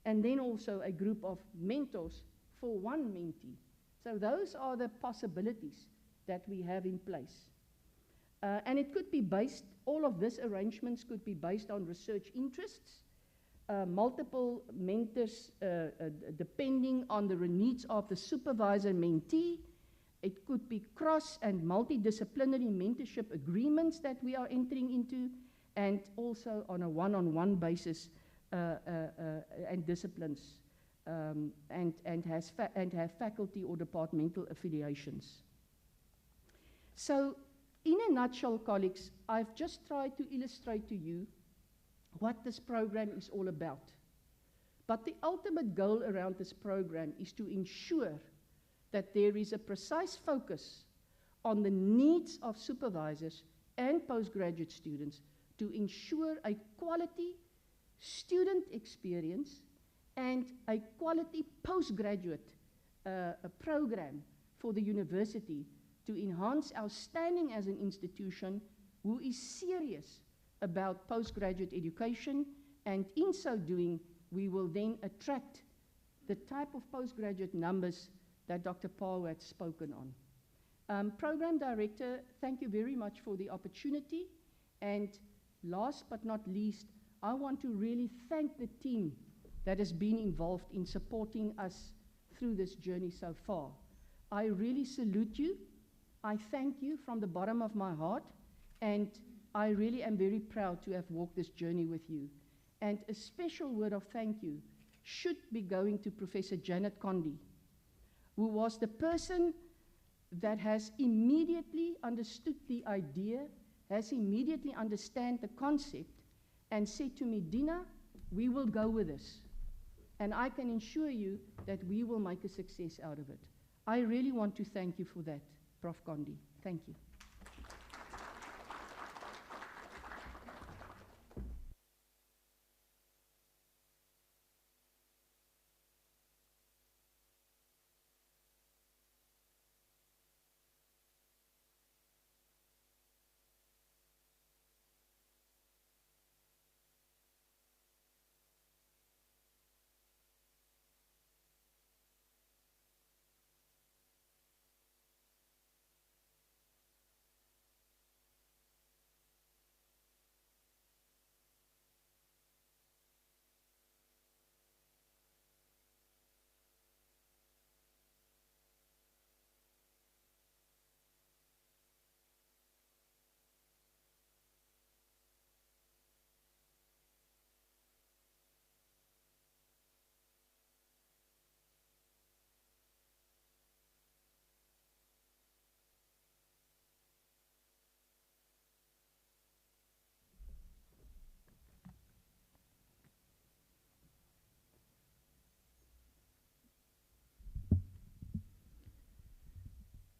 and then also a group of mentors for one mentee. So those are the possibilities that we have in place. And it could be based, all of these arrangements could be based on research interests, multiple mentors depending on the needs of the supervisor-mentee. It could be cross and multidisciplinary mentorship agreements that we are entering into, and also on a one-on-one basis and disciplines, and have faculty or departmental affiliations. So, in a nutshell, colleagues, I've just tried to illustrate to you what this program is all about. But the ultimate goal around this program is to ensure that there is a precise focus on the needs of supervisors and postgraduate students to ensure a quality student experience and a quality postgraduate program for the university to enhance our standing as an institution who is serious about postgraduate education, and in so doing, we will then attract the type of postgraduate numbers that Dr. Phaho had spoken on. Program Director, thank you very much for the opportunity, and last but not least, I want to really thank the team that has been involved in supporting us through this journey so far. I really salute you. I thank you from the bottom of my heart, and I really am very proud to have walked this journey with you. And a special word of thank you should be going to Professor Janet Condy, who was the person that has immediately understood the idea, has immediately understand the concept, and said to me, Dina, we will go with this. And I can assure you that we will make a success out of it. I really want to thank you for that, Prof. Condy. Thank you.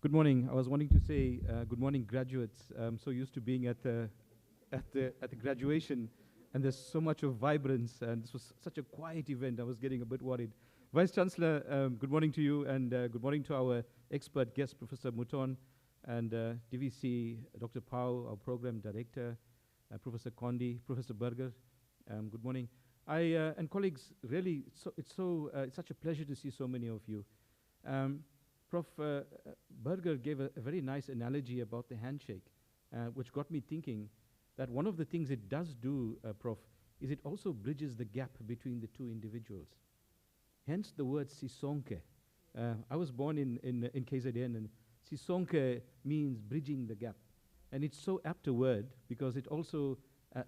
Good morning. I was wanting to say good morning, graduates. I'm so used to being at the graduation, and there's so much of vibrance, and this was such a quiet event. I was getting a bit worried. Vice-Chancellor, good morning to you, and good morning to our expert guest, Professor Mouton, and DVC, Dr. Phaho, our program director, Professor Condy, Professor Burger. Good morning. And colleagues, really, it's such a pleasure to see so many of you. Prof. Burger gave a very nice analogy about the handshake, which got me thinking that one of the things it does do, Prof, is it also bridges the gap between the two individuals. Hence the word Sisonke. I was born in KZN, and Sisonke means bridging the gap. And it's so apt a word because it also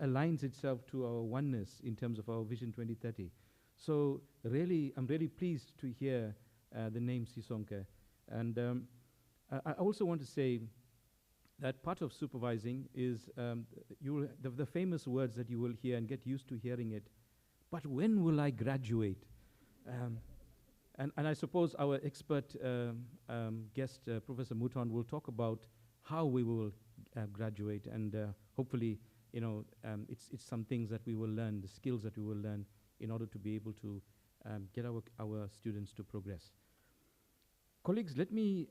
aligns itself to our oneness in terms of our Vision 2030. So really, I'm really pleased to hear the name Sisonke. And I also want to say that part of supervising is the famous words that you will hear and get used to hearing it. But when will I graduate? And I suppose our expert guest, Professor Mouton, will talk about how we will graduate, and hopefully, you know, it's some things that we will learn, the skills that we will learn in order to be able to get our students to progress. Colleagues, let me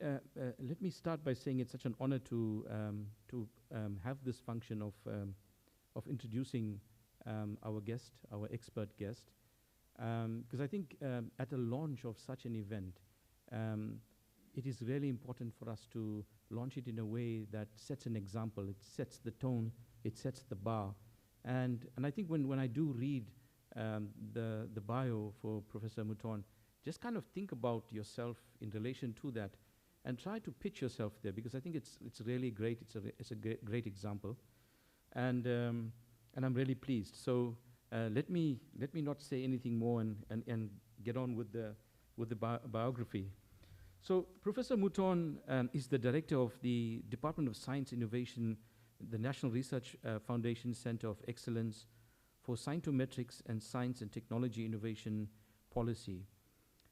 start by saying it's such an honor to have this function of introducing our guest, our expert guest, because I think at the launch of such an event, it is really important for us to launch it in a way that sets an example. It sets the tone. It sets the bar. And I think when I do read the bio for Professor Mouton, just kind of think about yourself in relation to that and try to pitch yourself there, because I think it's really great. It's a great example. And I'm really pleased. So let me not say anything more and get on with the biography. So Professor Mouton is the director of the Department of Science Innovation, the National Research Foundation Center of Excellence for Scientometrics and Science and Technology Innovation Policy,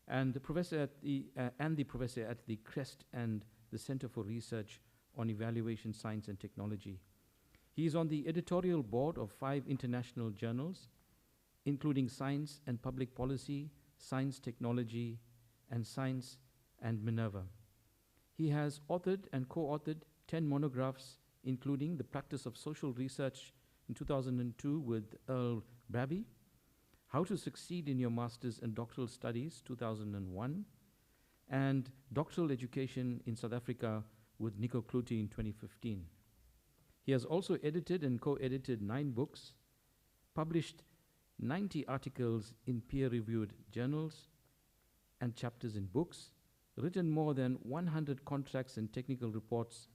and the professor at the CREST and the Center for Research on Evaluation, Science and Technology. He is on the editorial board of 5 international journals, including Science and Public Policy, Science Technology, and Science and Minerva. He has authored and co-authored 10 monographs, including The Practice of Social Research in 2002 with Earl Brabby, How to Succeed in Your Master's and Doctoral Studies, 2001, and Doctoral Education in South Africa with Nico Kluti in 2015. He has also edited and co-edited 9 books, published 90 articles in peer-reviewed journals and chapters in books, written more than 100 contracts and technical reports,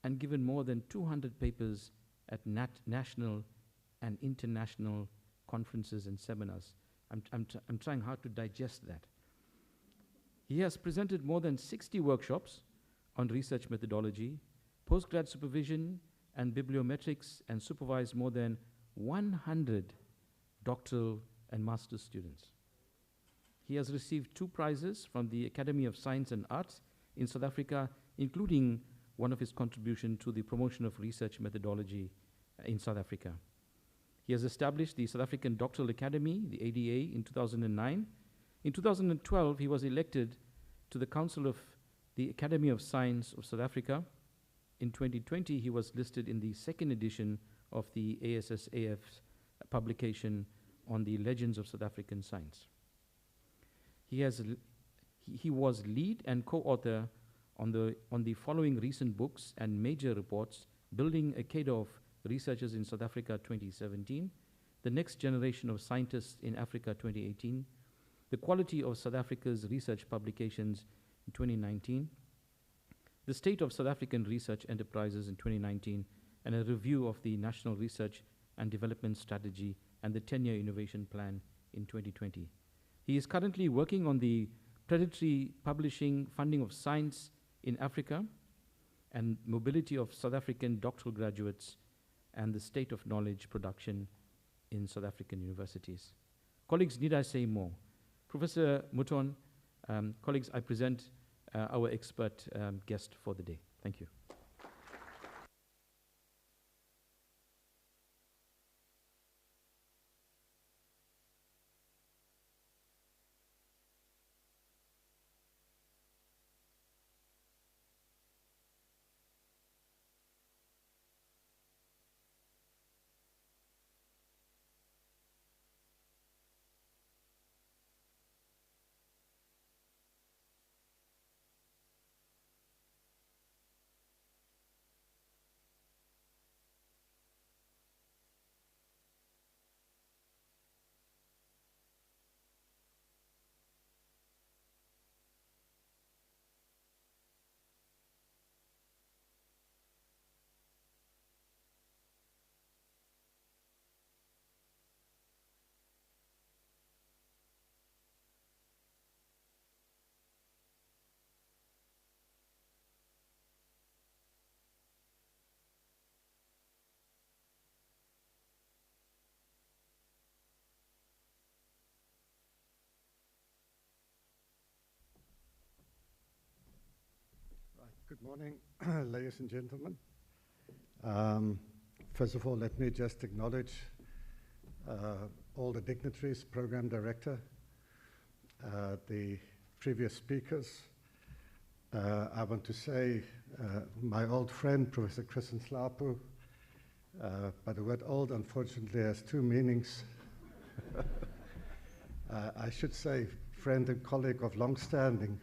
and given more than 200 papers at national and international conferences and seminars. I'm trying hard to digest that. He has presented more than 60 workshops on research methodology, postgrad supervision, and bibliometrics, and supervised more than 100 doctoral and master's students. He has received 2 prizes from the Academy of Science and Arts in South Africa, including one of his contributions to the promotion of research methodology in South Africa. He has established the South African Doctoral Academy, the ADA, in 2009. In 2012, he was elected to the Council of the Academy of Science of South Africa. In 2020, he was listed in the 2nd edition of the ASSAF's publication on the Legends of South African Science. He was lead and co-author on the following recent books and major reports: Building a Cadre of Researchers in South Africa 2017, The Next Generation of Scientists in Africa 2018, The Quality of South Africa's Research Publications in 2019, The State of South African Research Enterprises in 2019, and a review of the National Research and Development Strategy and the 10-year Innovation Plan in 2020. He is currently working on the predatory publishing funding of science in Africa and mobility of South African doctoral graduates and the state of knowledge production in South African universities. Colleagues, need I say more? Professor Mouton, colleagues, I present our expert guest for the day. Thank you. Good morning, ladies and gentlemen. First of all, let me just acknowledge all the dignitaries, program director, the previous speakers. I want to say my old friend, Professor Nhlapo, but the word old, unfortunately, has 2 meanings. I should say friend and colleague of long standing,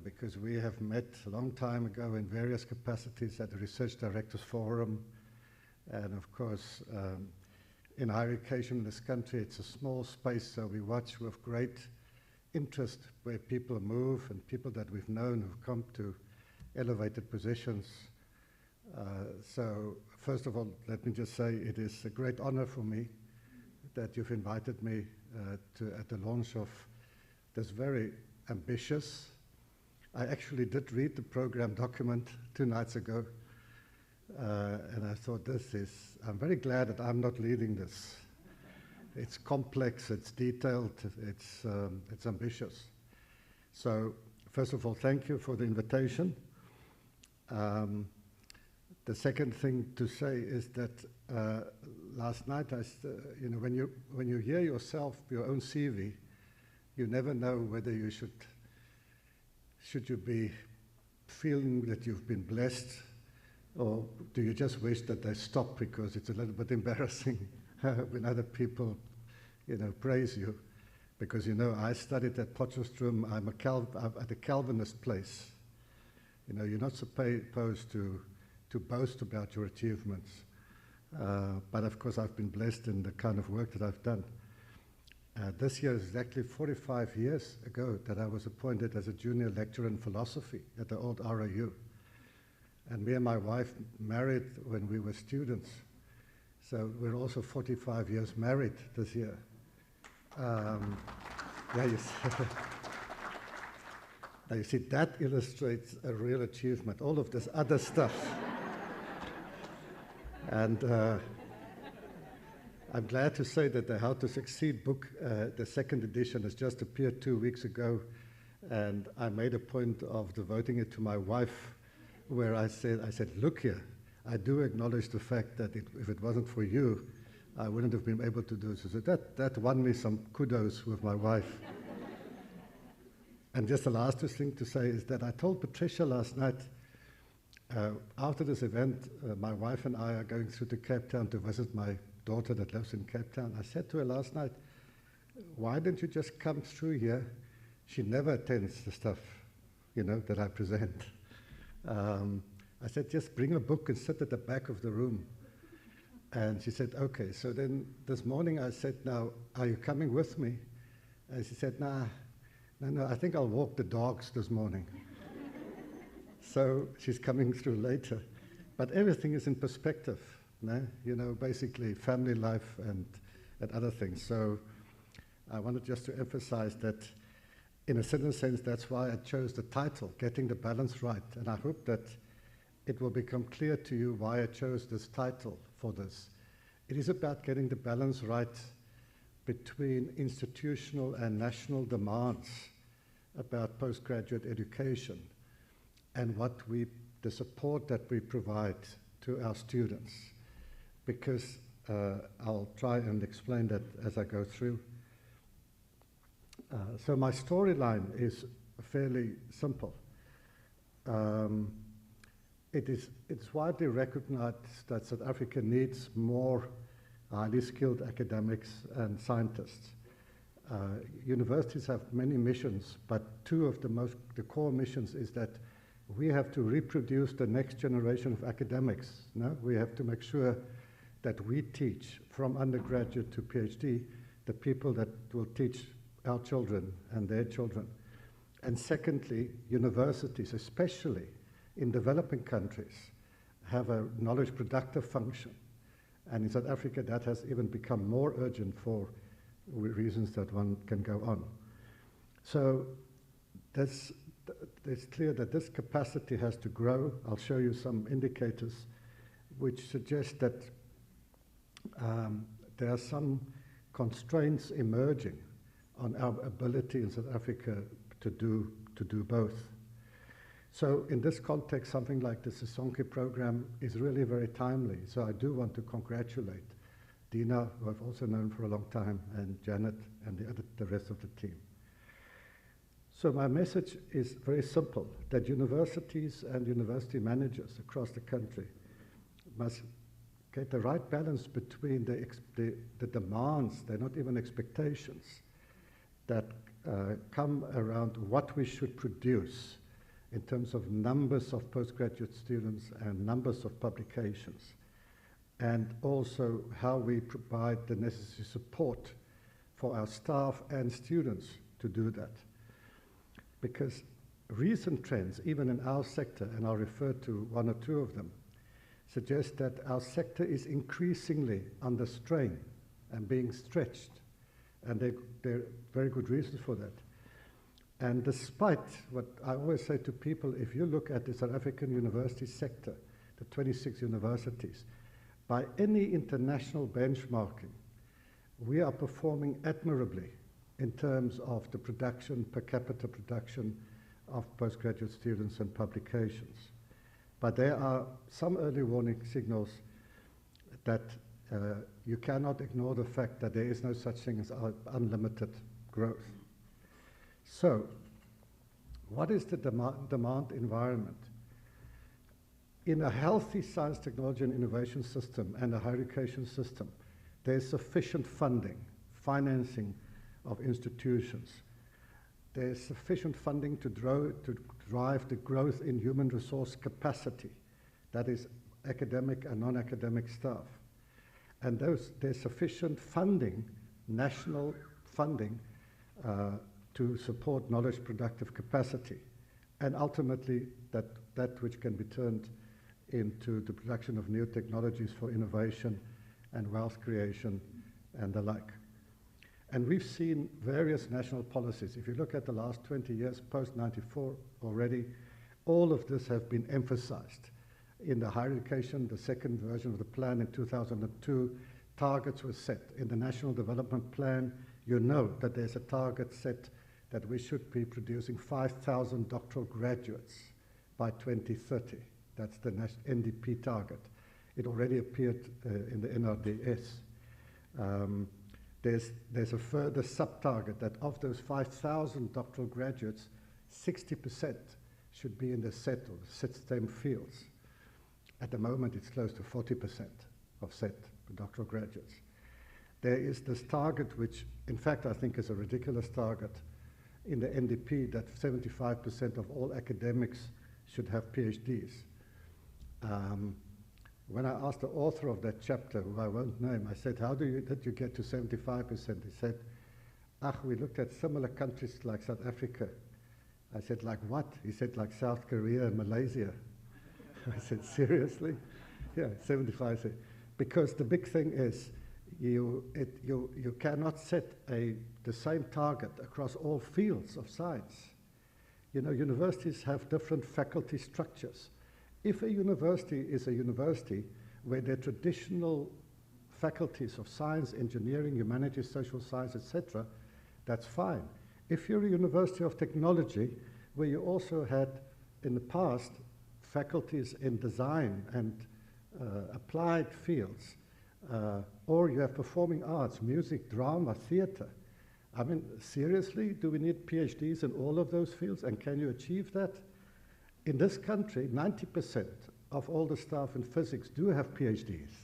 because we have met a long time ago in various capacities at the Research Directors Forum. And of course, in higher education in this country, it's a small space, so we watch with great interest where people move and people that we've known who've come to elevated positions. So first of all, let me just say it is a great honor for me that you've invited me at the launch of this very ambitious. I actually did read the program document 2 nights ago, And I thought, I'm very glad that I'm not leading this. It's complex, it's detailed, it's ambitious. So, first of all, thank you for the invitation. The second thing to say is that last night, when you hear yourself, your own CV, you never know whether you should you be feeling that you've been blessed, or do you just wish that they stop because it's a little bit embarrassing when other people, praise you? Because, I studied at Potchefstroom. I'm at a Calvinist place. You're not supposed to boast about your achievements. But of course, I've been blessed in the kind of work that I've done. This year is exactly 45 years ago that I was appointed as a junior lecturer in philosophy at the old RAU. And me and my wife married when we were students. So we're also 45 years married this year. Now you see, that illustrates a real achievement, all of this other stuff. And I'm glad to say that the How to Succeed book, the second edition, has just appeared 2 weeks ago. And I made a point of devoting it to my wife, where I said, look here, I do acknowledge the fact that if it wasn't for you, I wouldn't have been able to do so. So that won me some kudos with my wife. And just the last thing to say is that I told Patricia last night, after this event, my wife and I are going through to Cape Town to visit my daughter that lives in Cape Town. I said to her last night, why don't you just come through here? She never attends the stuff, that I present. I said, just bring a book and sit at the back of the room. And she said, okay. So then this morning I said, now, are you coming with me? And she said, no, I think I'll walk the dogs this morning. So she's coming through later. But everything is in perspective, basically family life and other things. So I wanted just to emphasize that in a certain sense, that's why I chose the title, Getting the Balance Right. And I hope that it will become clear to you why I chose this title for this. It is about getting the balance right between institutional and national demands about postgraduate education and the support that we provide to our students. Because I'll try and explain that as I go through. So my storyline is fairly simple. It's widely recognized that South Africa needs more highly skilled academics and scientists. Universities have many missions, but two of the core missions is that we have to reproduce the next generation of academics. We have to make sure that we teach from undergraduate to PhD the people that will teach our children and their children. And secondly, universities, especially in developing countries, have a knowledge productive function. And in South Africa, that has even become more urgent for reasons that one can go on. So it's clear that this capacity has to grow. I'll show you some indicators which suggest that there are some constraints emerging on our ability in South Africa to do both. So in this context, something like the Sisonke program is really very timely. So I do want to congratulate Dina, who I've also known for a long time, and Janet, and the rest of the team. So my message is very simple, that universities and university managers across the country must get the right balance between the demands, they're not even expectations, that come around what we should produce in terms of numbers of postgraduate students and numbers of publications, and also how we provide the necessary support for our staff and students to do that. Because recent trends, even in our sector, and I'll refer to one or two of them, suggest that our sector is increasingly under strain and being stretched. And there are very good reasons for that. And despite what I always say to people, if you look at the South African university sector, the 26 universities, by any international benchmarking, we are performing admirably in terms of the production, per capita production of postgraduate students and publications. But there are some early warning signals that you cannot ignore the fact that there is no such thing as unlimited growth. So, what is the demand environment? In a healthy science, technology, and innovation system and a higher education system, there is sufficient funding, financing of institutions. There is sufficient funding to drive the growth in human resource capacity, that is academic and non-academic staff. And there's sufficient funding, national funding, to support knowledge productive capacity, and ultimately that which can be turned into the production of new technologies for innovation and wealth creation and the like. And we've seen various national policies. If you look at the last 20 years, post-94 already, all of this have been emphasized. In the higher education, the second version of the plan in 2002, targets were set. In the National Development Plan, you know that there's a target set that we should be producing 5,000 doctoral graduates by 2030. That's the NDP target. It already appeared in the NRDS. There's a further sub-target that of those 5,000 doctoral graduates, 60% should be in the SET or SET-STEM fields. At the moment, it's close to 40% of SET doctoral graduates. There is this target, which in fact I think is a ridiculous target in the NDP, that 75% of all academics should have PhDs. When I asked the author of that chapter, who I won't name, I said, how did you get to 75%? He said, we looked at similar countries like South Africa. I said, like what? He said, like South Korea and Malaysia. I said, seriously? Yeah, 75%. Because the big thing is, you cannot set the same target across all fields of science. You know, universities have different faculty structures. If a university is a university where the traditional faculties of science, engineering, humanities, social science, etc., that's fine. If you're a university of technology, where you also had in the past faculties in design and applied fields, or you have performing arts, music, drama, theater. I mean, seriously, do we need PhDs in all of those fields, and can you achieve that? In this country, 90% of all the staff in physics do have PhDs,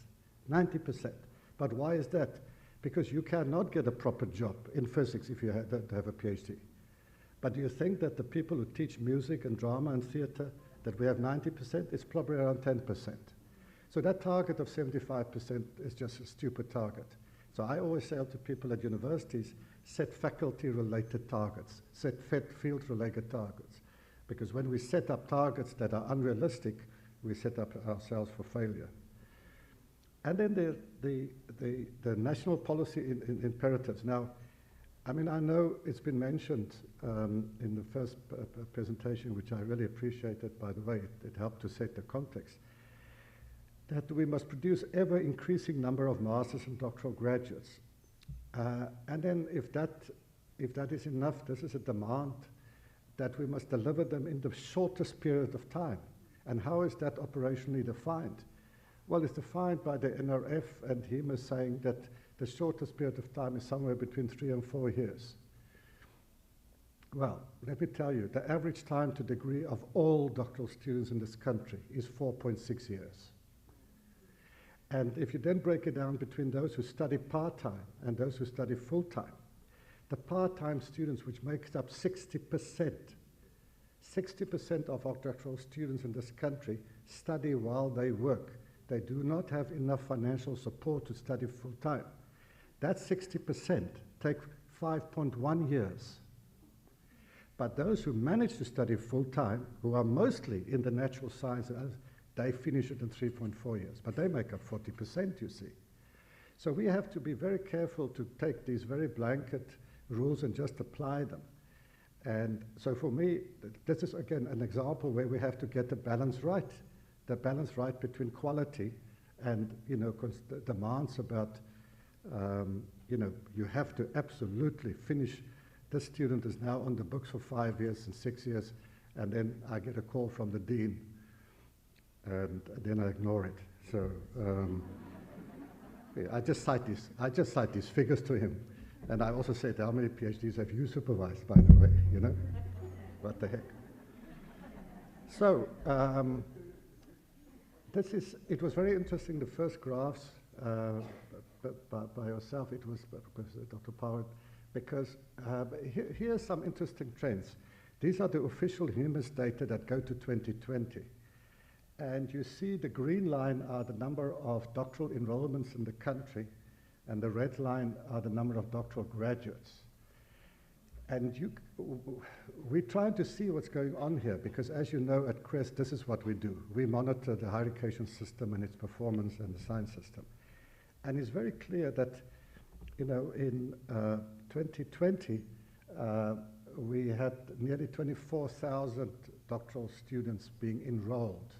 90%. But why is that? Because you cannot get a proper job in physics if you don't have a PhD. But do you think that the people who teach music and drama and theater, that we have 90%? It's probably around 10%. So that target of 75% is just a stupid target. So I always say to people at universities, set faculty-related targets, set field-related targets. Because when we set up targets that are unrealistic, we set up ourselves for failure. And then the national policy imperatives. Now, I mean, I know it's been mentioned in the first presentation, which I really appreciated, by the way. It helped to set the context, that we must produce ever-increasing number of masters and doctoral graduates. And then if that is enough, this is a demand that we must deliver them in the shortest period of time. And how is that operationally defined? Well, it's defined by the NRF, and him is saying that the shortest period of time is somewhere between 3 and 4 years. Well, let me tell you, the average time to degree of all doctoral students in this country is 4.6 years. And if you then break it down between those who study part-time and those who study full-time, the part-time students, which makes up 60% of our doctoral students in this country, study while they work. They do not have enough financial support to study full-time. That 60% take 5.1 years. But those who manage to study full-time, who are mostly in the natural sciences, they finish it in 3.4 years. But they make up 40%, you see. So we have to be very careful to take these very blanket rules and just apply them. And so for me, this is again an example where we have to get the balance right the balance right between quality and, you know, demands about, you know, you have to absolutely finish. This student is now on the books for 5 years and 6 years, and then I get a call from the dean, and then I ignore it. So yeah, I just cite these figures to him, and I also said, how many PhDs have you supervised, by the way? You know, what the heck? So it was very interesting. The first graphs by yourself, it was Dr. Power, because here are some interesting trends. These are the official HUMIS data that go to 2020. And you see the green line are the number of doctoral enrollments in the country, and the red line are the number of doctoral graduates. And we're trying to see what's going on here, because as you know, at CREST, this is what we do. We monitor the higher education system and its performance and the science system. And it's very clear that, you know, in 2020, we had nearly 24,000 doctoral students being enrolled.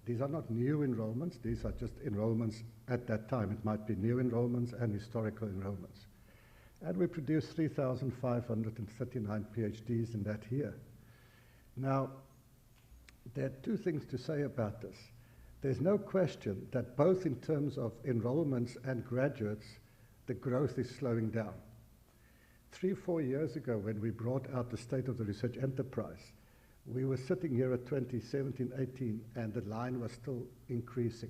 These are not new enrollments, these are just enrollments at that time. It might be new enrollments and historical enrollments. And we produced 3,539 PhDs in that year. Now, there are two things to say about this. There's no question that both in terms of enrollments and graduates, the growth is slowing down. 3-4 years ago, when we brought out the State of the Research Enterprise, we were sitting here at 2017-18, and the line was still increasing.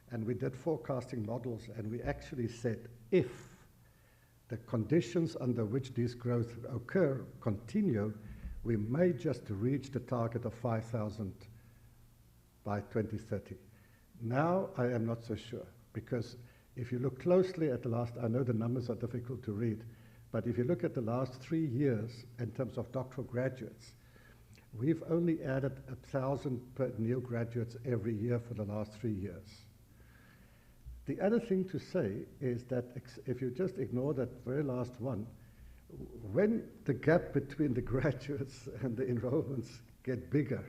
And we did forecasting models, and we actually said, if the conditions under which these growth occur continue, we may just reach the target of 5,000 by 2030. Now, I am not so sure, because if you look closely at the last, I know the numbers are difficult to read, but if you look at the last 3 years in terms of doctoral graduates, we've only added 1,000 new graduates every year for the last 3 years. The other thing to say is that if you just ignore that very last one, when the gap between the graduates and the enrollments get bigger,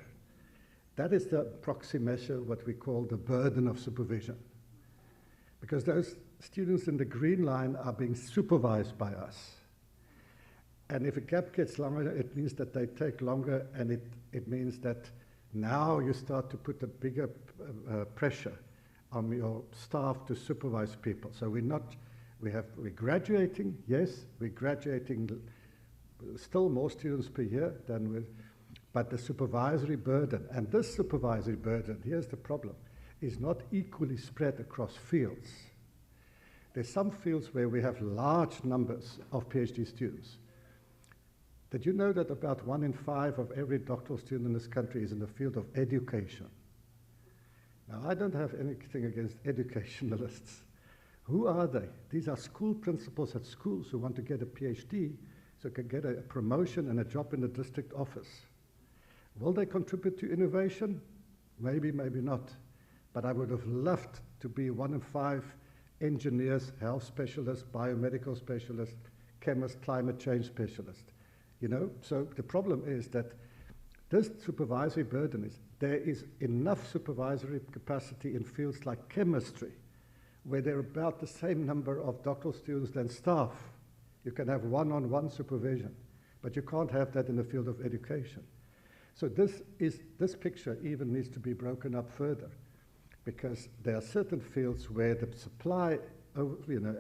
that is the proxy measure, what we call the burden of supervision. Because those students in the green line are being supervised by us. And if a gap gets longer, it means that they take longer, and it means that now you start to put a bigger pressure on your staff to supervise people. So we're graduating, yes, we're graduating still more students per year than with, but the supervisory burden, and this supervisory burden, here's the problem, is not equally spread across fields. There's some fields where we have large numbers of PhD students. Did you know that about 1 in 5 of every doctoral student in this country is in the field of education? Now, I don't have anything against educationalists. Who are they? These are school principals at schools who want to get a PhD so can get a promotion and a job in the district office. Will they contribute to innovation? Maybe, maybe not. But I would have loved to be 1 in 5 engineers, health specialists, biomedical specialists, chemists, climate change specialists. You know, so the problem is that this supervisory burden is, there is enough supervisory capacity in fields like chemistry, where there are about the same number of doctoral students than staff. You can have one-on-one supervision, but you can't have that in the field of education. So this picture even needs to be broken up further, because there are certain fields where the supply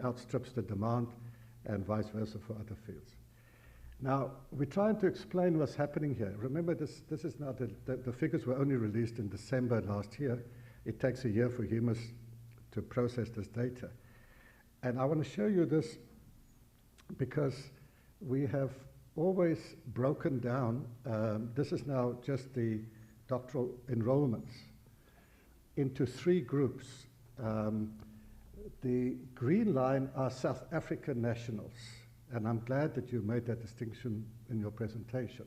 outstrips the demand, and vice versa for other fields. Now, we're trying to explain what's happening here. Remember, this is now the figures were only released in December last year. It takes a year for HUMIS to process this data. And I want to show you this because we have always broken down, this is now just the doctoral enrollments, into 3 groups. The green line are South African nationals, and I'm glad that you made that distinction in your presentation.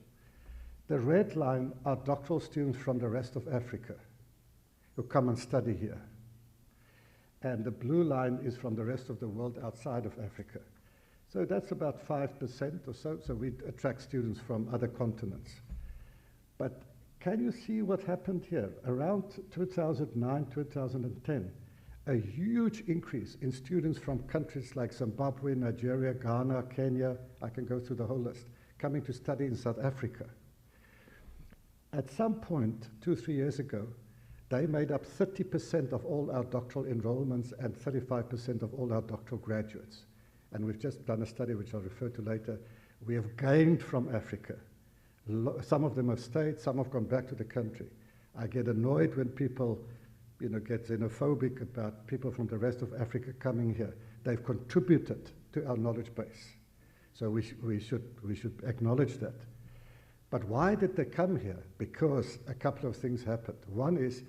The red line are doctoral students from the rest of Africa who come and study here. And the blue line is from the rest of the world outside of Africa. So that's about 5% or so, so we attract students from other continents. But can you see what happened here? Around 2009, 2010, a huge increase in students from countries like Zimbabwe, Nigeria, Ghana, Kenya, I can go through the whole list, coming to study in South Africa. At some point, 2-3 years ago, they made up 30% of all our doctoral enrollments and 35% of all our doctoral graduates. And we've just done a study, which I'll refer to later. We have gained from Africa. Some of them have stayed, some have gone back to the country. I get annoyed when people get xenophobic about people from the rest of Africa coming here. They've contributed to our knowledge base. So we should acknowledge that. But why did they come here? Because a couple of things happened. One is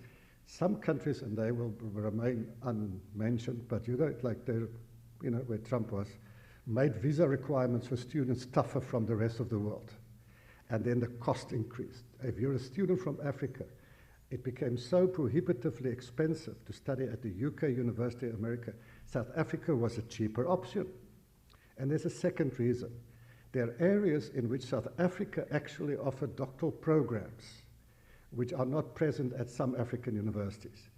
some countries, and they will remain unmentioned, but like where Trump was, made visa requirements for students tougher from the rest of the world. And then the cost increased. If you're a student from Africa, it became so prohibitively expensive to study at the UK University of America. South Africa was a cheaper option. And there's a second reason. There are areas in which South Africa actually offered doctoral programs which are not present at some African universities.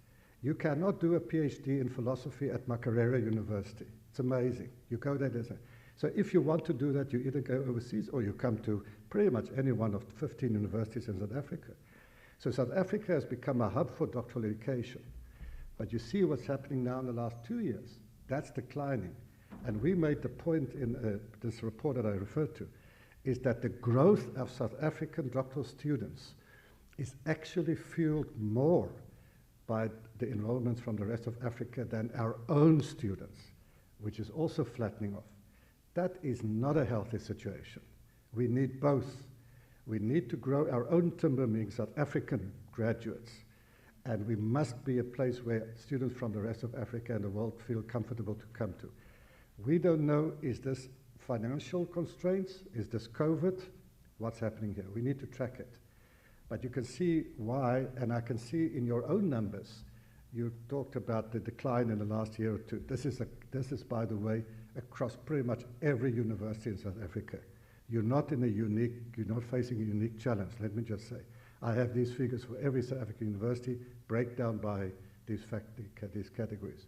You cannot do a PhD in philosophy at Makerere University. It's amazing. You go there. So if you want to do that, you either go overseas or you come to pretty much any one of 15 universities in South Africa. So South Africa has become a hub for doctoral education. But you see what's happening now in the last 2 years. That's declining. And we made the point in this report that I referred to, is that the growth of South African doctoral students is actually fueled more by the enrollments from the rest of Africa than our own students, which is also flattening off. That is not a healthy situation. We need both. We need to grow our own timber, meaning South African graduates, and we must be a place where students from the rest of Africa and the world feel comfortable to come to. We don't know, is this financial constraints? Is this COVID? What's happening here? We need to track it. But you can see why, and I can see in your own numbers, you talked about the decline in the last year or two. This is, by the way, across pretty much every university in South Africa. You're not facing a unique challenge, let me just say. I have these figures for every South African university, breakdown by these categories.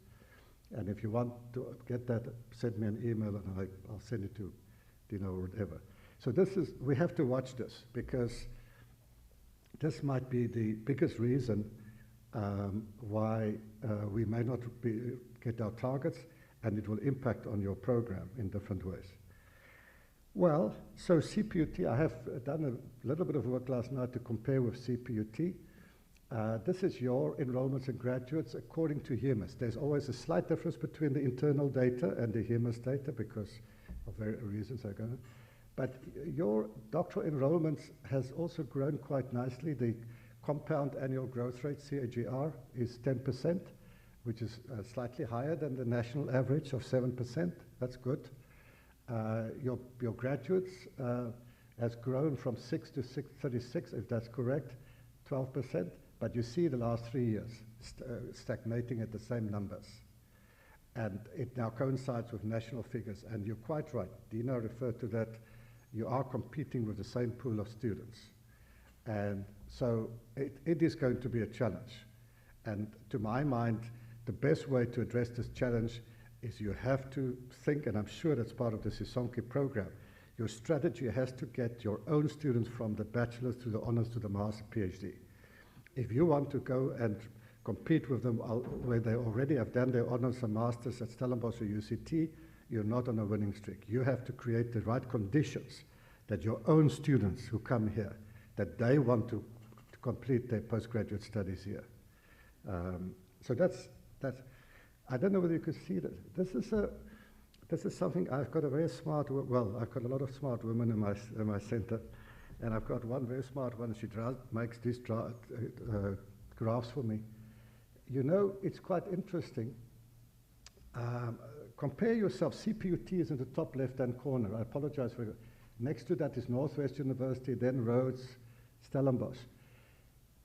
And if you want to get that, send me an email and I'll send it to Dina or whatever. So we have to watch this, because this might be the biggest reason why we may not get our targets, and it will impact on your program in different ways. Well, so CPUT, I have done a little bit of work last night to compare with CPUT. This is your enrollments and graduates according to HEMIS. There's always a slight difference between the internal data and the HEMIS data because of various reasons I'm going to. But your doctoral enrollments has also grown quite nicely. The compound annual growth rate, CAGR, is 10%, which is slightly higher than the national average of 7%. That's good. Your graduates has grown from 6 to 36, if that's correct, 12%. But you see the last 3 years stagnating at the same numbers. And it now coincides with national figures. And you're quite right. Dina referred to that. You are competing with the same pool of students. And so it is going to be a challenge. And to my mind, the best way to address this challenge is you have to think, and I'm sure that's part of the Sisonke program, your strategy has to get your own students from the bachelor's to the honors to the master PhD. If you want to go and compete with them where they already have done their honors and masters at Stellenbosch or UCT, you're not on a winning streak. You have to create the right conditions that your own students who come here, that they want to complete their postgraduate studies here. So that's. I don't know whether you could see that. This is something. I've got a very smart. Well, I've got a lot of smart women in my center, and I've got one very smart one. She makes these graphs for me. You know, it's quite interesting. Compare yourself. CPUT is in the top left-hand corner. I apologize for it. Next to that is Northwest University, then Rhodes, Stellenbosch.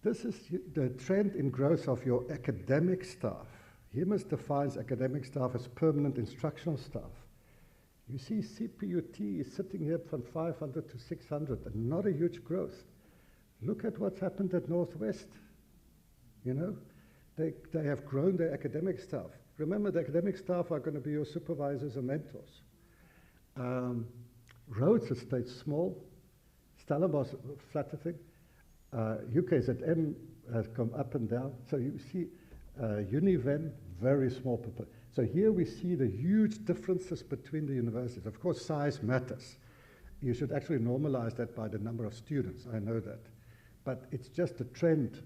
This is the trend in growth of your academic staff. HEMIS defines academic staff as permanent instructional staff. You see CPUT is sitting here from 500 to 600, and not a huge growth. Look at what's happened at Northwest. You know, they have grown their academic staff. Remember, the academic staff are going to be your supervisors and mentors. Rhodes has stayed small. Stellenbosch, flatter thing. UKZM has come up and down. So you see Univen, very small. So here we see the huge differences between the universities. Of course, size matters. You should actually normalize that by the number of students, I know that. But it's just a trend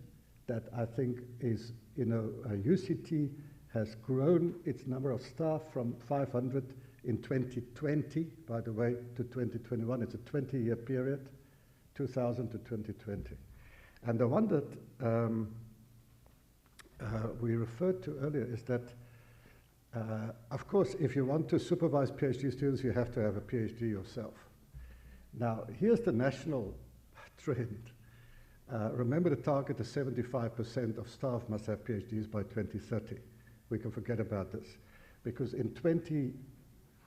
that I think is, you know, UCT has grown its number of staff from 500 in 2020, by the way, to 2021. It's a 20-year period, 2000 to 2020. And the one that we referred to earlier is that, of course, if you want to supervise PhD students, you have to have a PhD yourself. Now, here's the national trend. Remember the target is 75% of staff must have PhDs by 2030. We can forget about this. Because in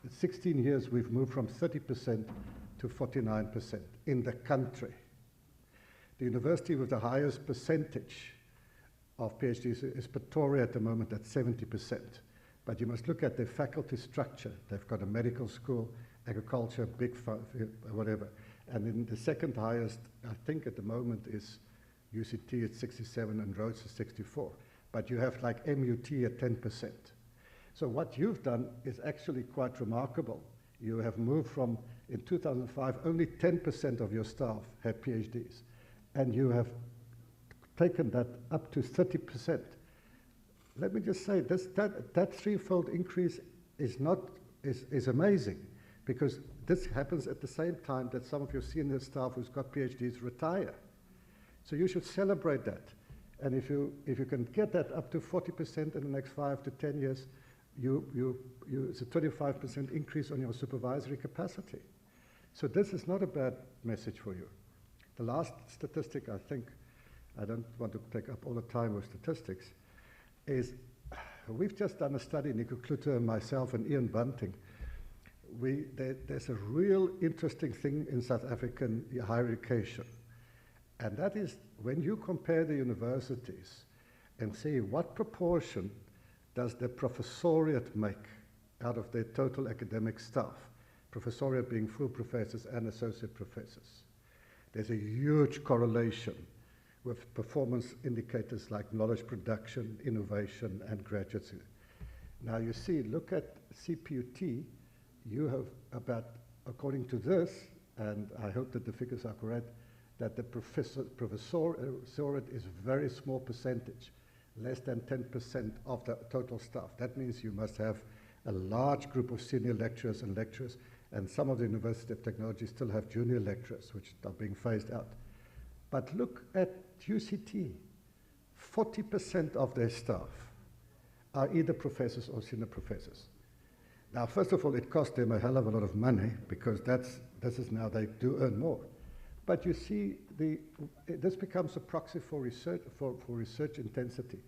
16 years, we've moved from 30% to 49% in the country. The university with the highest percentage of PhDs is Pretoria at the moment at 70%. But you must look at their faculty structure. They've got a medical school, agriculture, whatever. And then the second highest, I think at the moment, is UCT at 67 and Rhodes at 64. But you have like MUT at 10%. So what you've done is actually quite remarkable. You have moved from, in 2005, only 10% of your staff had PhDs. And you have taken that up to 30%. Let me just say, that threefold increase is amazing, because this happens at the same time that some of your senior staff who's got PhDs retire. So you should celebrate that. And if you can get that up to 40% in the next 5 to 10 years, it's a 25% increase on your supervisory capacity. So this is not a bad message for you. The last statistic, I think, I don't want to take up all the time with statistics, is we've just done a study, Nico Klutter and myself and Ian Bunting. There's a real interesting thing in South African higher education. And that is when you compare the universities and see what proportion does the professoriate make out of their total academic staff, professoriate being full professors and associate professors. There's a huge correlation with performance indicators like knowledge production, innovation, and graduates. Now you see, look at CPUT, you have about, according to this, and I hope that the figures are correct, that the professoriate is a very small percentage, less than 10% of the total staff. That means you must have a large group of senior lecturers, and some of the University of Technology still have junior lecturers, which are being phased out. But look at UCT. 40% of their staff are either professors or senior professors. Now, first of all, it costs them a hell of a lot of money, because this is now they do earn more. But you see, this becomes a proxy for research intensity.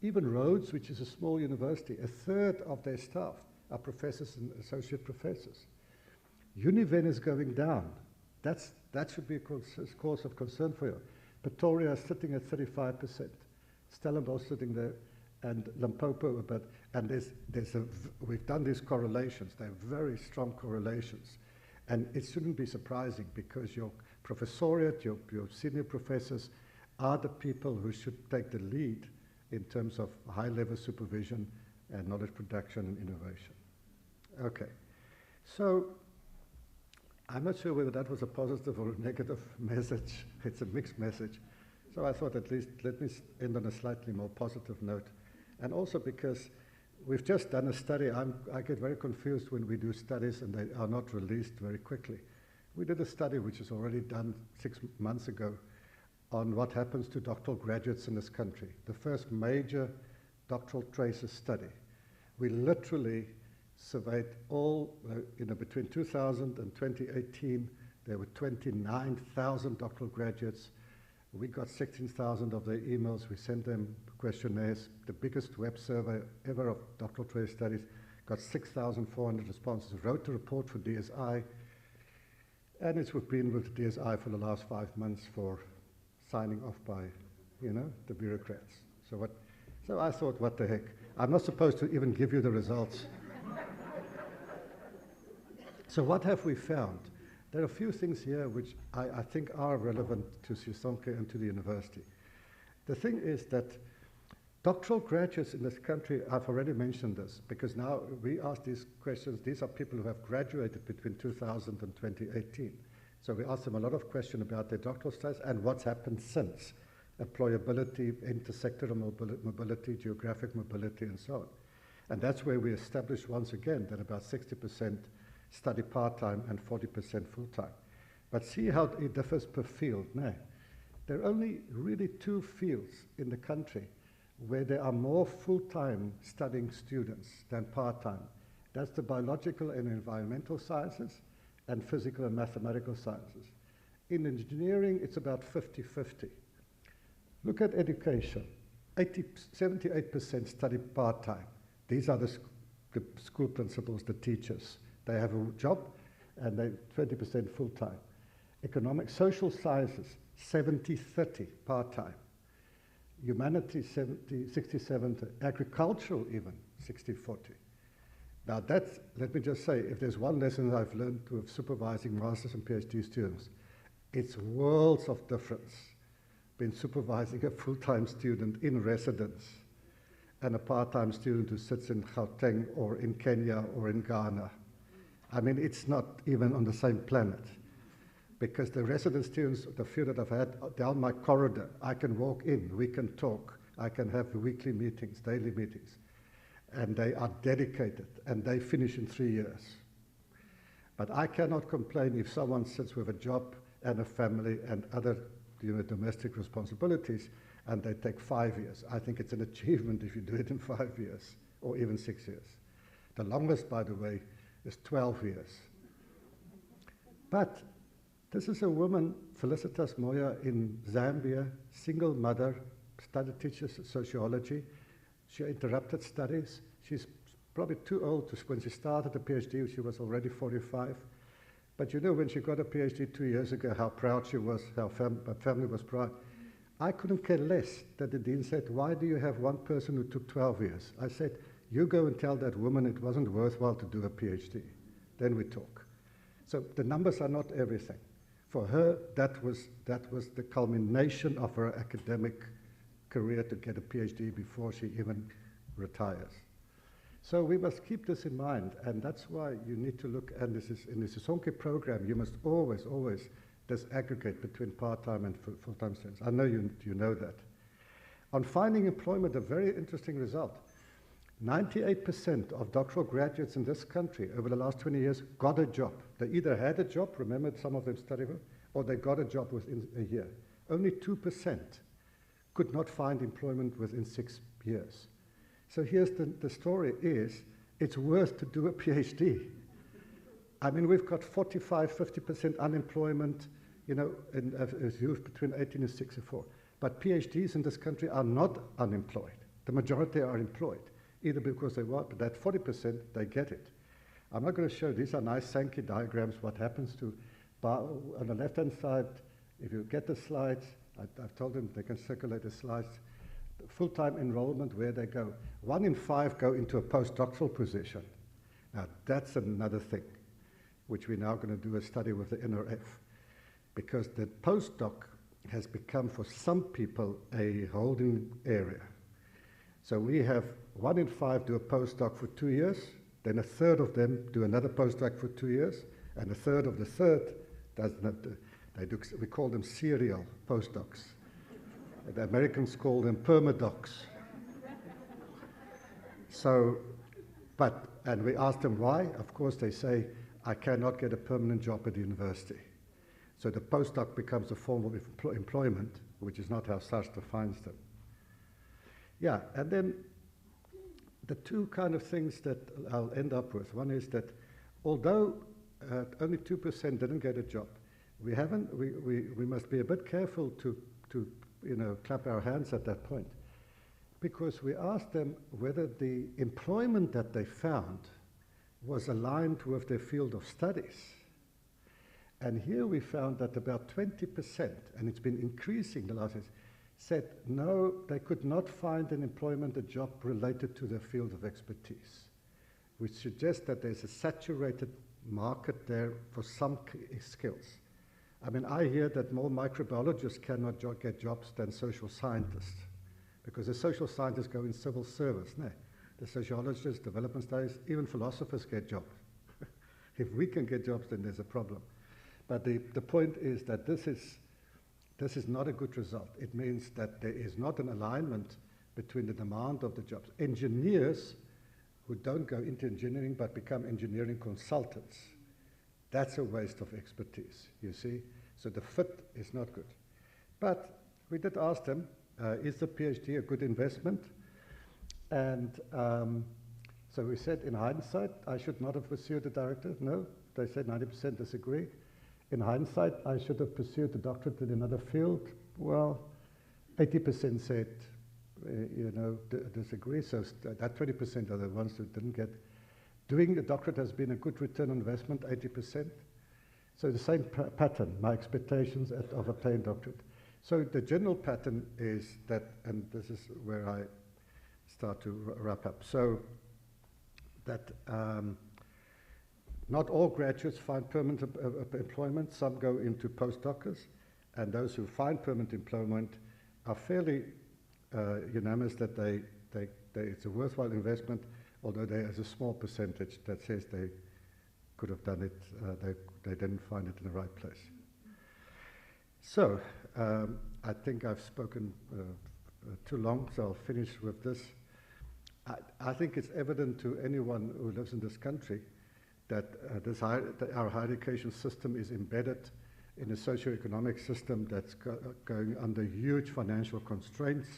Even Rhodes, which is a small university, a third of their staff are professors and associate professors. Univen is going down. That should be a cause of concern for you. Pretoria is sitting at 35%. Stellenbosch sitting there, and Limpopo, and we've done these correlations. They're very strong correlations. And it shouldn't be surprising, because your professoriate, your senior professors are the people who should take the lead in terms of high-level supervision and knowledge production and innovation. Okay, so I'm not sure whether that was a positive or a negative message. It's a mixed message. So I thought at least let me end on a slightly more positive note. And also because we've just done a study. I get very confused when we do studies and they are not released very quickly. We did a study which is already done 6 months ago on what happens to doctoral graduates in this country, the first major doctoral traces study. We literally surveyed all, between 2000 and 2018, there were 29,000 doctoral graduates. We got 16,000 of their emails. We sent them questionnaires, the biggest web survey ever of doctoral trace studies, got 6,400 responses, wrote a report for DSI, and it's been with DSI for the last 5 months for signing off by, the bureaucrats. So I thought, what the heck? I'm not supposed to even give you the results. So what have we found? There are a few things here which I think are relevant to Sisonke and to the university. The thing is that doctoral graduates in this country, I've already mentioned this, because now we ask these questions. These are people who have graduated between 2000 and 2018. So we ask them a lot of questions about their doctoral studies and what's happened since. Employability, intersectoral mobility, geographic mobility, and so on. And that's where we establish once again that about 60% study part-time and 40% full-time. But see how it differs per field. No. There are only really 2 fields in the country where there are more full-time studying students than part-time. That's the biological and environmental sciences and physical and mathematical sciences. In engineering, it's about 50-50. Look at education. 78% study part-time. These are the school principals, the teachers. They have a job and they're 20% full-time. Economic, social sciences, 70-30 part-time. Humanities, 60-70, agricultural even, 60-40. Now that's, let me just say, if there's one lesson I've learned with supervising masters and PhD students, it's worlds of difference been supervising a full-time student in residence and a part-time student who sits in Gauteng or in Kenya or in Ghana. I mean, it's not even on the same planet. Because the resident students, the few that I've had down my corridor, I can walk in, we can talk, I can have weekly meetings, daily meetings. And they are dedicated, and they finish in 3 years. But I cannot complain if someone sits with a job and a family and other domestic responsibilities, and they take 5 years. I think it's an achievement if you do it in 5 years, or even 6 years. The longest, by the way, is 12 years. But this is a woman, Felicitas Moya, in Zambia, single mother, teaches sociology. She interrupted studies. She's probably too old to, when she started the PhD, she was already 45. But when she got a PhD 2 years ago, how proud she was, how her family was proud. I couldn't care less that the dean said, why do you have one person who took 12 years? I said, you go and tell that woman it wasn't worthwhile to do a PhD. Then we talk. So the numbers are not everything. For her, that was the culmination of her academic career to get a PhD before she even retires. So we must keep this in mind, and that's why you need to look, and this is in the Sisonke program, you must always disaggregate between part-time and full-time students. I know you know that. On finding employment, a very interesting result. 98% of doctoral graduates in this country over the last 20 years got a job. They either had a job, remember some of them studied, or they got a job within a year. Only 2% could not find employment within 6 years. So here's the story is, it's worth to do a PhD. I mean, we've got 45-50% unemployment, as youth between 18 and 64. But PhDs in this country are not unemployed. The majority are employed, either because they want, but that 40%, they get it. I'm not going to show, these are nice Sankey diagrams, what happens to, on the left-hand side, if you get the slides, I've told them they can circulate the slides, full-time enrollment, where they go. 1 in 5 go into a postdoctoral position. Now, that's another thing, which we're now going to do a study with the NRF, because the postdoc has become, for some people, a holding area. So we have 1 in 5 do a postdoc for 2 years, then a third of them do another postdoc for 2 years, and a third of the third does not. We call them serial postdocs. The Americans call them permadocs. So, and we ask them why. Of course, they say, I cannot get a permanent job at the university. So the postdoc becomes a form of employment, which is not how SARS defines them. Yeah, and then the two kind of things that I'll end up with. One is that although only 2% didn't get a job, we must be a bit careful to clap our hands at that point, because we asked them whether the employment that they found was aligned with their field of studies. And here we found that about 20%, and it's been increasing the last years, said no, they could not find an employment, a job related to their field of expertise, which suggests that there's a saturated market there for some skills. I mean, I hear that more microbiologists cannot get jobs than social scientists, because the social scientists go in civil service, no? The sociologists, development studies, even philosophers get jobs. If we can get jobs, then there's a problem. But the point is that this is not a good result. It means that there is not an alignment between the demand of the jobs. Engineers who don't go into engineering but become engineering consultants, that's a waste of expertise, you see? So the fit is not good. But we did ask them, is the PhD a good investment? And so we said, in hindsight, I should not have pursued the directorate. No, they said 90% disagree. In hindsight, I should have pursued the doctorate in another field. Well, 80% said, disagree. So that 20% are the ones who didn't get. Doing the doctorate has been a good return on investment, 80%. So the same pattern, my expectations of obtaining doctorate. So the general pattern is that, and this is where I start to wrap up. So that not all graduates find permanent employment. Some go into postdocs, and those who find permanent employment are fairly unanimous that it's a worthwhile investment, although there is a small percentage that says they could have done it, they didn't find it in the right place. So I think I've spoken too long, so I'll finish with this. I think it's evident to anyone who lives in this country that our higher education system is embedded in a socio-economic system that's going under huge financial constraints.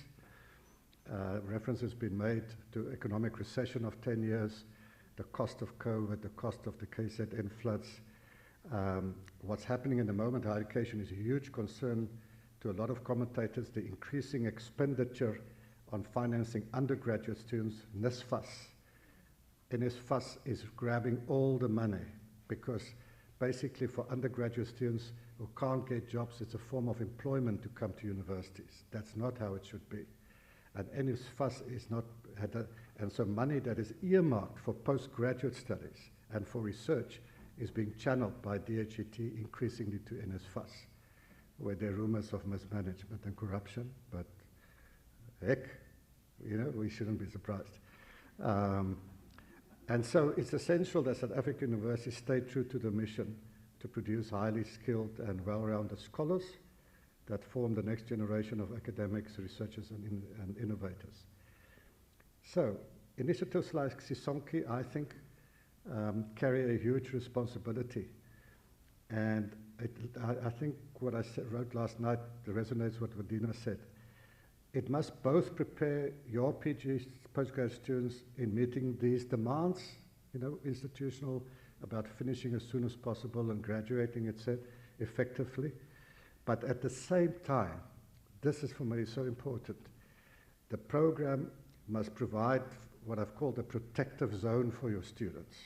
Reference has been made to economic recession of 10 years, the cost of COVID, the cost of the KZN floods. What's happening in the moment, higher education is a huge concern to a lot of commentators, the increasing expenditure on financing undergraduate students, NSFAS. NSFAS is grabbing all the money because basically for undergraduate students who can't get jobs, it's a form of employment to come to universities. That's not how it should be. And NSFAS is not, and so money that is earmarked for postgraduate studies and for research is being channeled by DHET increasingly to NSFAS, where there are rumors of mismanagement and corruption, but heck, we shouldn't be surprised. And so it's essential that South African universities stay true to the mission to produce highly skilled and well-rounded scholars that form the next generation of academics, researchers, and innovators. So initiatives like Sisonke, I think, carry a huge responsibility. And I think what I wrote last night resonates with what Dina said. It must both prepare your PhD postgrad students in meeting these demands, institutional, about finishing as soon as possible and graduating, etc., effectively. But at the same time, this is for me so important, the program must provide what I've called a protective zone for your students.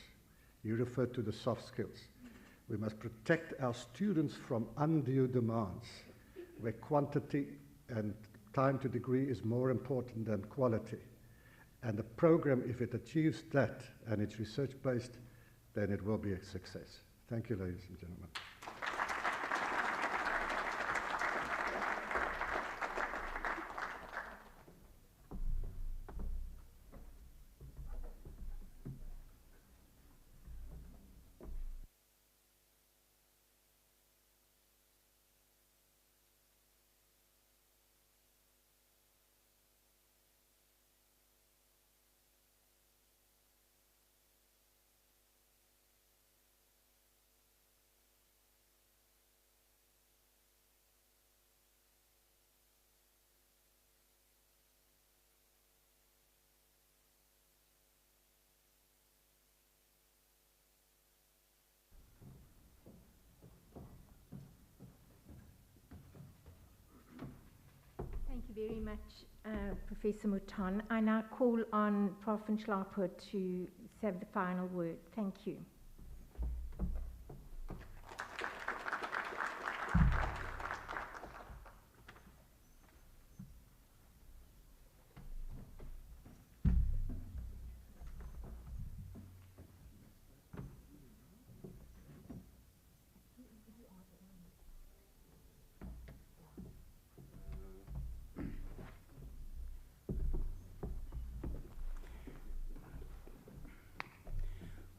You referred to the soft skills. We must protect our students from undue demands, where quantity and time to degree is more important than quality. And the program, if it achieves that, and it's research-based, then it will be a success. Thank you, ladies and gentlemen. Thank you very much, Professor Mouton. I now call on Prof. Nhlapo to have the final word. Thank you.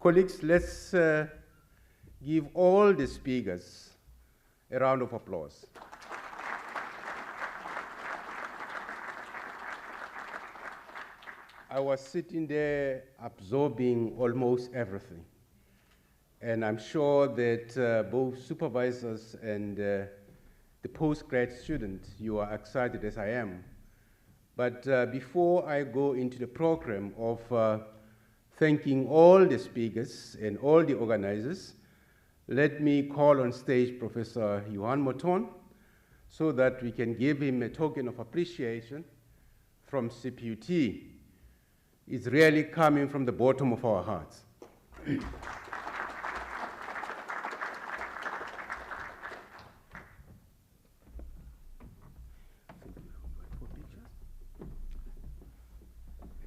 Colleagues, let's give all the speakers a round of applause. I was sitting there absorbing almost everything. And I'm sure that both supervisors and the postgrad students, you are excited as I am. But before I go into the program of thanking all the speakers and all the organizers, let me call on stage Professor Johann Mouton so that we can give him a token of appreciation from CPUT. It's really coming from the bottom of our hearts.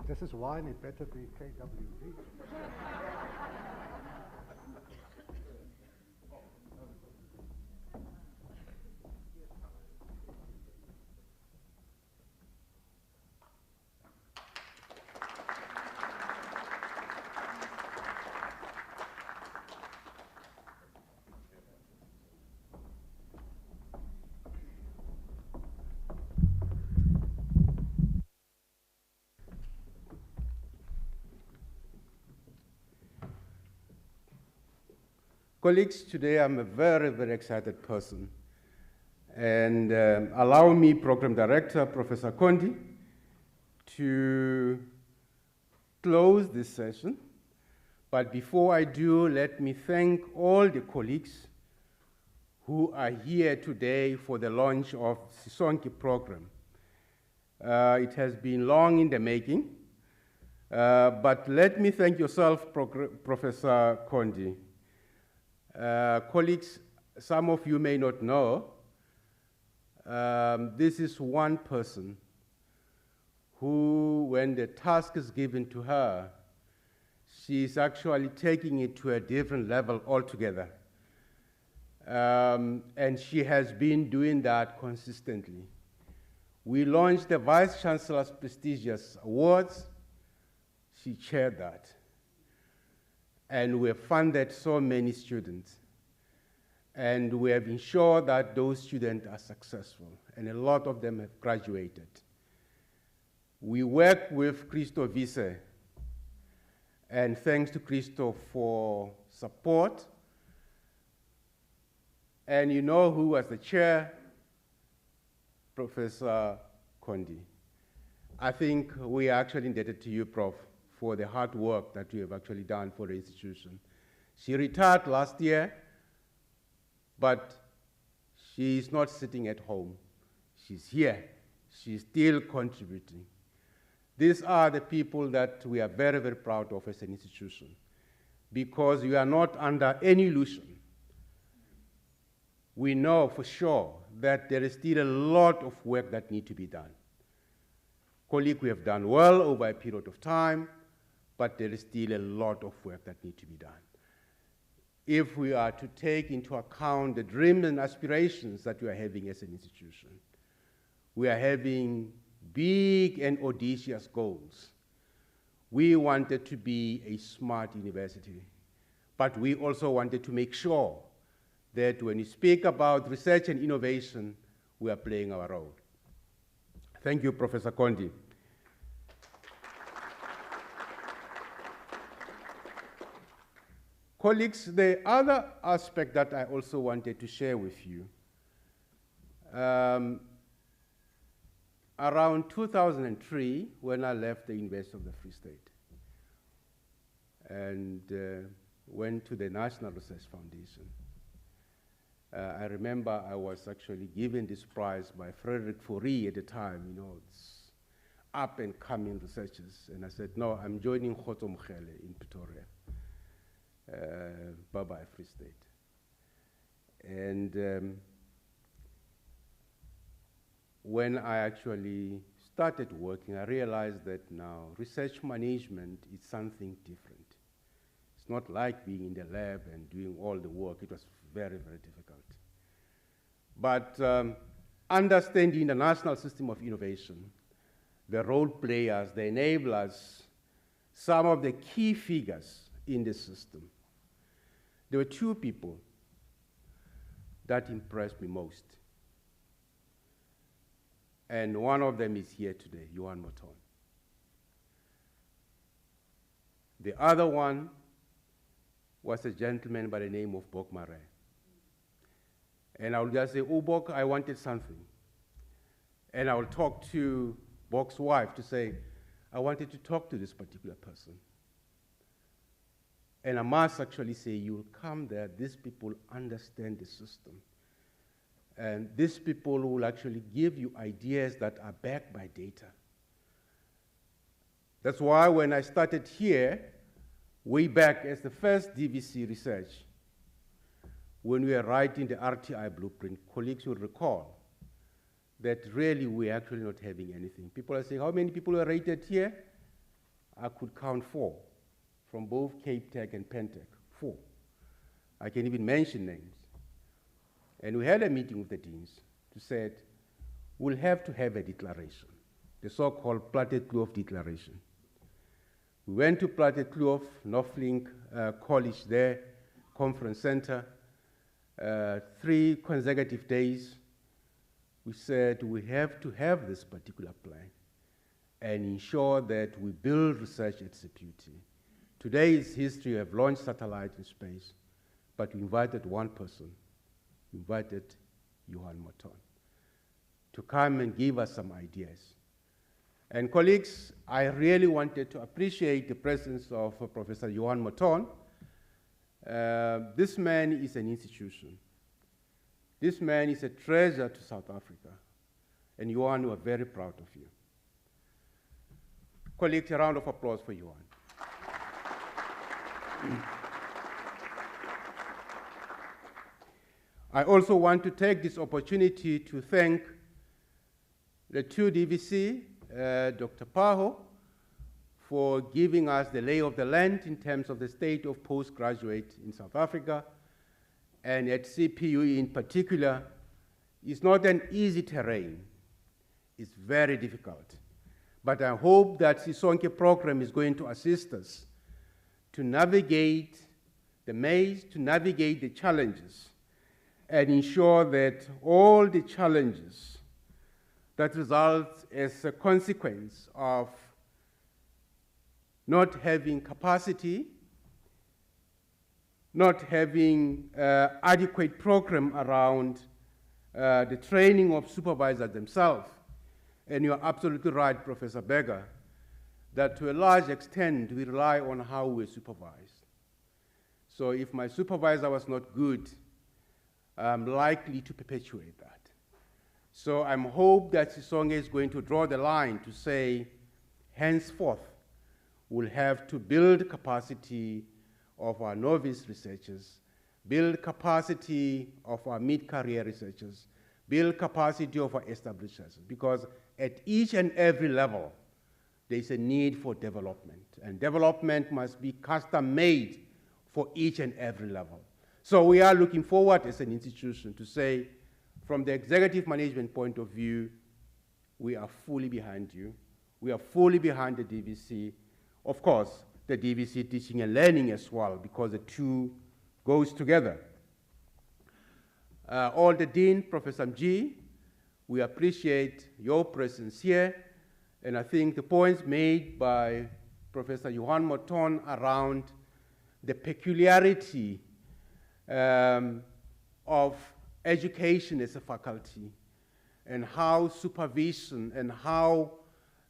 This is wine, it better be KWV. Colleagues, today I'm a very, very excited person. And allow me, Program Director, Professor Condy, to close this session. But before I do, let me thank all the colleagues who are here today for the launch of Sisonke program. It has been long in the making, but let me thank yourself, Professor Condy. Colleagues, some of you may not know, this is one person who, when the task is given to her, she's actually taking it to a different level altogether. And she has been doing that consistently. We launched the Vice-Chancellor's prestigious awards. She chaired that. And we have funded so many students. And we have ensured that those students are successful, and a lot of them have graduated. We work with Christo Vice, and thanks to Christo for support. And you know who was the chair? Professor Condy. I think we are actually indebted to you, Prof, for the hard work that you have actually done for the institution. She retired last year, but she is not sitting at home. She's here. She's still contributing. These are the people that we are very, very proud of as an institution, because we are not under any illusion. We know for sure that there is still a lot of work that needs to be done. Colleagues, we have done well over a period of time, but there is still a lot of work that needs to be done. If we are to take into account the dreams and aspirations that we are having as an institution, we are having big and audacious goals. We wanted to be a smart university, but we also wanted to make sure that when we speak about research and innovation, we are playing our role. Thank you, Professor Condy. Colleagues, the other aspect that I also wanted to share with you, around 2003, when I left the University of the Free State and went to the National Research Foundation, I remember I was actually given this prize by Frederick Fourie at the time, you know, it's up and coming researchers. And I said, no, I'm joining Khotso Mokhele in Pretoria. Bye-bye, Free State. And when I actually started working, I realized that now research management is something different. It's not like being in the lab and doing all the work. It was very, very difficult. But understanding the national system of innovation, the role players, the enablers, some of the key figures in the system. There were two people that impressed me most. And one of them is here today, Johann Mouton. The other one was a gentleman by the name of Bok Mare. And I would just say, oh, Bok, I wanted something. And I will talk to Bok's wife to say, I wanted to talk to this particular person. And I must actually say, you'll come there, these people understand the system. And these people will actually give you ideas that are backed by data. That's why when I started here, way back as the first DVC research, when we were writing the RTI blueprint, colleagues will recall that really we're actually not having anything. People are saying, how many people are rated here? I could count 4, from both Cape Tech and Pentec, 4. I can even mention names. And we had a meeting with the deans to say, we'll have to have a declaration, the so-called Platet-Kloof Declaration. We went to Platet-Kloof, Northlink College there, conference center, 3 consecutive days. We said we have to have this particular plan and ensure that we build research at CPUT. Today is history. We have launched satellite in space, but we invited one person. We invited Johann Mouton to come and give us some ideas. And colleagues, I really wanted to appreciate the presence of Professor Johann Mouton. This man is an institution. This man is a treasure to South Africa. And Johann, we are very proud of you. Colleagues, a round of applause for Johann. I also want to take this opportunity to thank the 2 DVC, Dr. Phaho, for giving us the lay of the land in terms of the state of postgraduate in South Africa, and at CPU in particular. It's not an easy terrain. It's very difficult. But I hope that Sisonke program is going to assist us to navigate the maze, to navigate the challenges, and ensure that all the challenges that result as a consequence of not having capacity, not having adequate program around the training of supervisors themselves. And you're absolutely right, Professor Berger, that to a large extent we rely on how we're supervised. So if my supervisor was not good, I'm likely to perpetuate that. So I'm hope that Sisonke is going to draw the line to say, henceforth, we'll have to build capacity of our novice researchers, build capacity of our mid-career researchers, build capacity of our established researchers, because at each and every level, there's a need for development, and development must be custom-made for each and every level. So we are looking forward as an institution to say, from the executive management point of view, we are fully behind you. We are fully behind the DVC. Of course, the DVC teaching and learning as well, because the two goes together. All the Dean, Professor Mji, we appreciate your presence here. And I think the points made by Professor Johann Mouton around the peculiarity of education as a faculty, and how supervision and how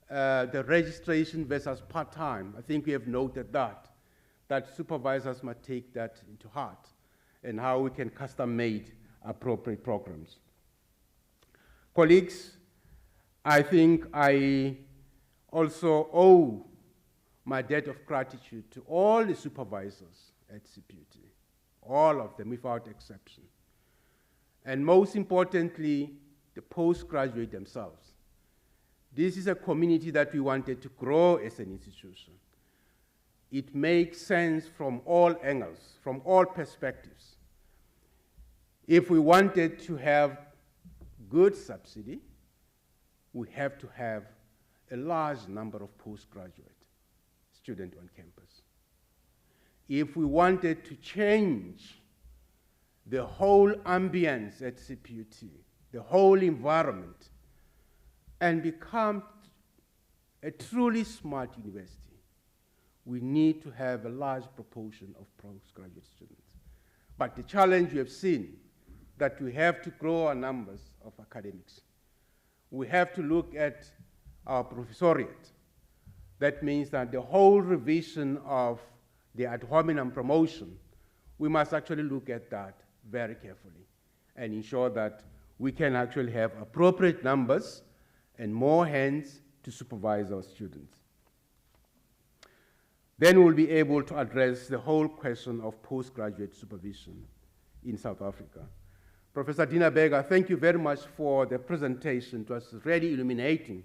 the registration versus part-time, I think we have noted that supervisors must take that into heart, and how we can custom-made appropriate programs. Colleagues, I think I also owe my debt of gratitude to all the supervisors at CPUT, all of them without exception. And most importantly, the postgraduate themselves. This is a community that we wanted to grow as an institution. It makes sense from all angles, from all perspectives. If we wanted to have good subsidy, we have to have a large number of postgraduate students on campus. if we wanted to change the whole ambience at CPUT, the whole environment, and become a truly smart university, we need to have a large proportion of postgraduate students. But the challenge we have seen that we have to grow our numbers of academics. We have to look at our professoriate. That means that the whole revision of the ad hominem promotion, we must actually look at that very carefully and ensure that we can actually have appropriate numbers and more hands to supervise our students. Then we'll be able to address the whole question of postgraduate supervision in South Africa. Professor Dina, thank you very much for the presentation. It was really illuminating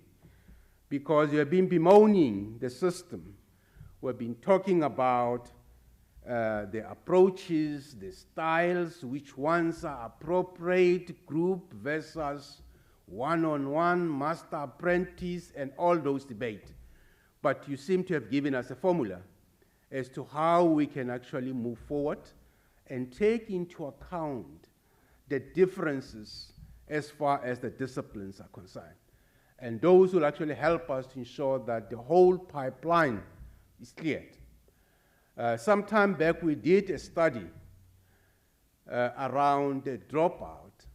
because you have been bemoaning the system. We've been talking about the approaches, the styles, which ones are appropriate, group versus one-on-one, master apprentice, and all those debates. But you seem to have given us a formula as to how we can actually move forward and take into account the differences as far as the disciplines are concerned. And those will actually help us to ensure that the whole pipeline is cleared. Some time back, we did a study around the dropout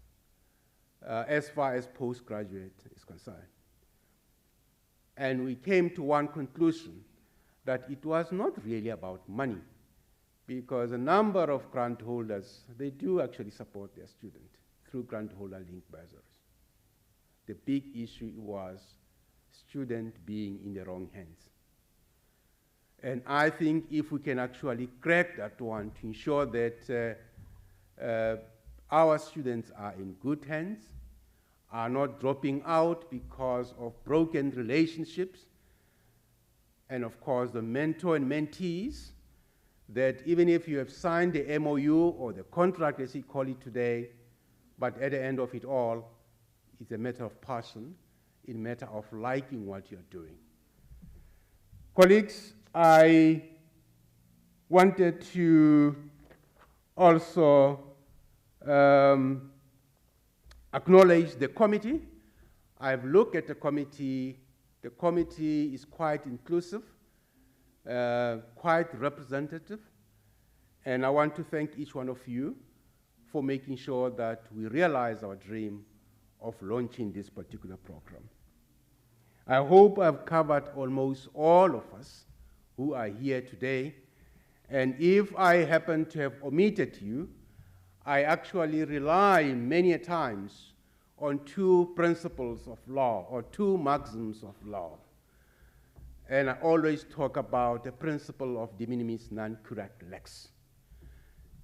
as far as postgraduate is concerned. And we came to one conclusion, that it was not really about money, because a number of grant holders, they do actually support their student through grant holder linked bursaries. The big issue was student being in the wrong hands. And I think if we can actually crack that one to ensure that our students are in good hands, are not dropping out because of broken relationships, and of course the mentor and mentees, that even if you have signed the MOU or the contract as we call it today, but at the end of it all, it's a matter of passion, it's a matter of liking what you're doing. Colleagues, I wanted to also acknowledge the committee. I've looked at the committee. The committee is quite inclusive, quite representative, and I want to thank each one of you for making sure that we realize our dream of launching this particular program. I hope I've covered almost all of us who are here today, and if I happen to have omitted you, I actually rely many a times on two principles of law or two maxims of law. And I always talk about the principle of de minimis non curat lex.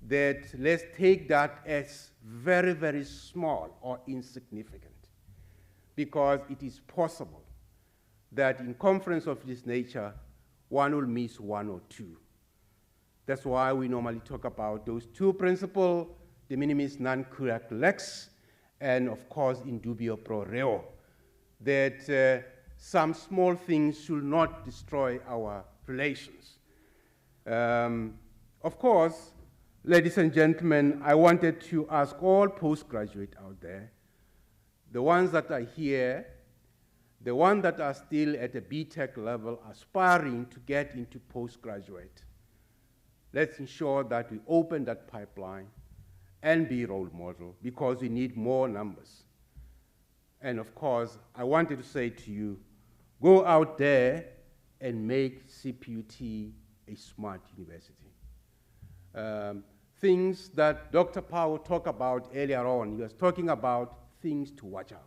That let's take that as very, very small or insignificant, because it is possible that in conference of this nature, one will miss one or two. That's why we normally talk about those two principles, de minimis non curat lex, and of course, in dubio pro reo, that some small things should not destroy our relations. Of course, ladies and gentlemen, I wanted to ask all postgraduate out there, the ones that are here, the ones that are still at the BTech level, aspiring to get into postgraduate, let's ensure that we open that pipeline and be role model, because we need more numbers. And of course, I wanted to say to you, go out there and make CPUT a smart university. Things that Dr. Phaho talked about earlier on, he was talking about things to watch out.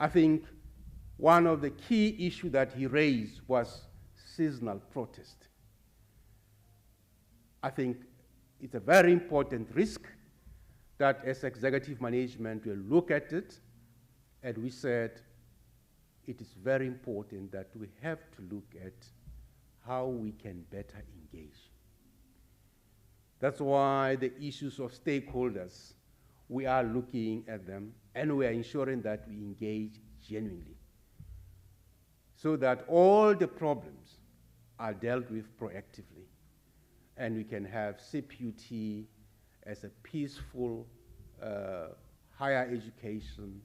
I think one of the key issues that he raised was seasonal protest. I think it's a very important risk that as executive management will look at it, and we said it is very important that we have to look at how we can better engage. That's why the issues of stakeholders, we are looking at them and we are ensuring that we engage genuinely, so that all the problems are dealt with proactively. and we can have CPUT as a peaceful higher education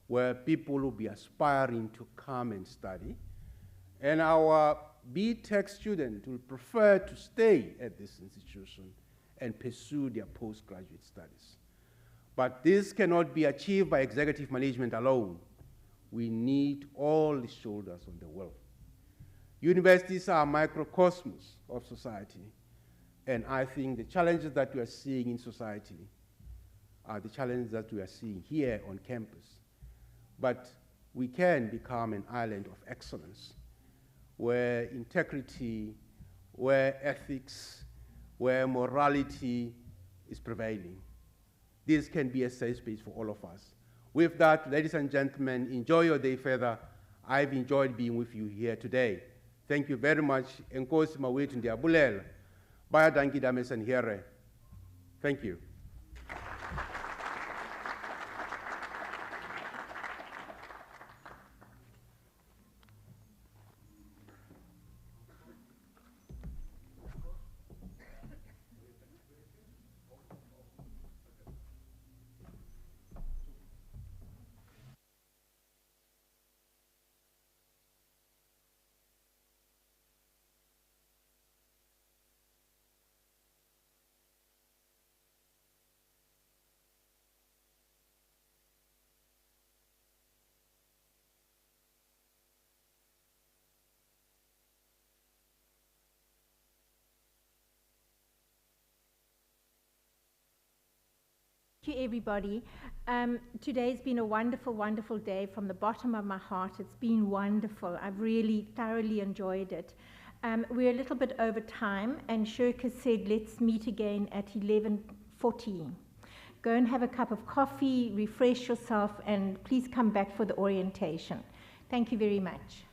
where people will be aspiring to come and study. And our B.Tech students will prefer to stay at this institution and pursue their postgraduate studies. But this cannot be achieved by executive management alone. We need all the shoulders on the wheel. Universities are microcosmos of society, and I think the challenges that we are seeing in society are the challenges that we are seeing here on campus. But we can become an island of excellence, where integrity, where ethics, where morality is prevailing. This can be a safe space for all of us. With that, ladies and gentlemen, enjoy your day further. I've enjoyed being with you here today. Thank you very much. Enkosi mawethu ndiyabulela. Bayadanki dames and here. Thank you. Thank you, everybody. Today's been a wonderful, wonderful day from the bottom of my heart. It's been wonderful. I've really thoroughly enjoyed it. We're a little bit over time, and Shirka said let's meet again at 11:40. Go and have a cup of coffee, refresh yourself, and please come back for the orientation. Thank you very much.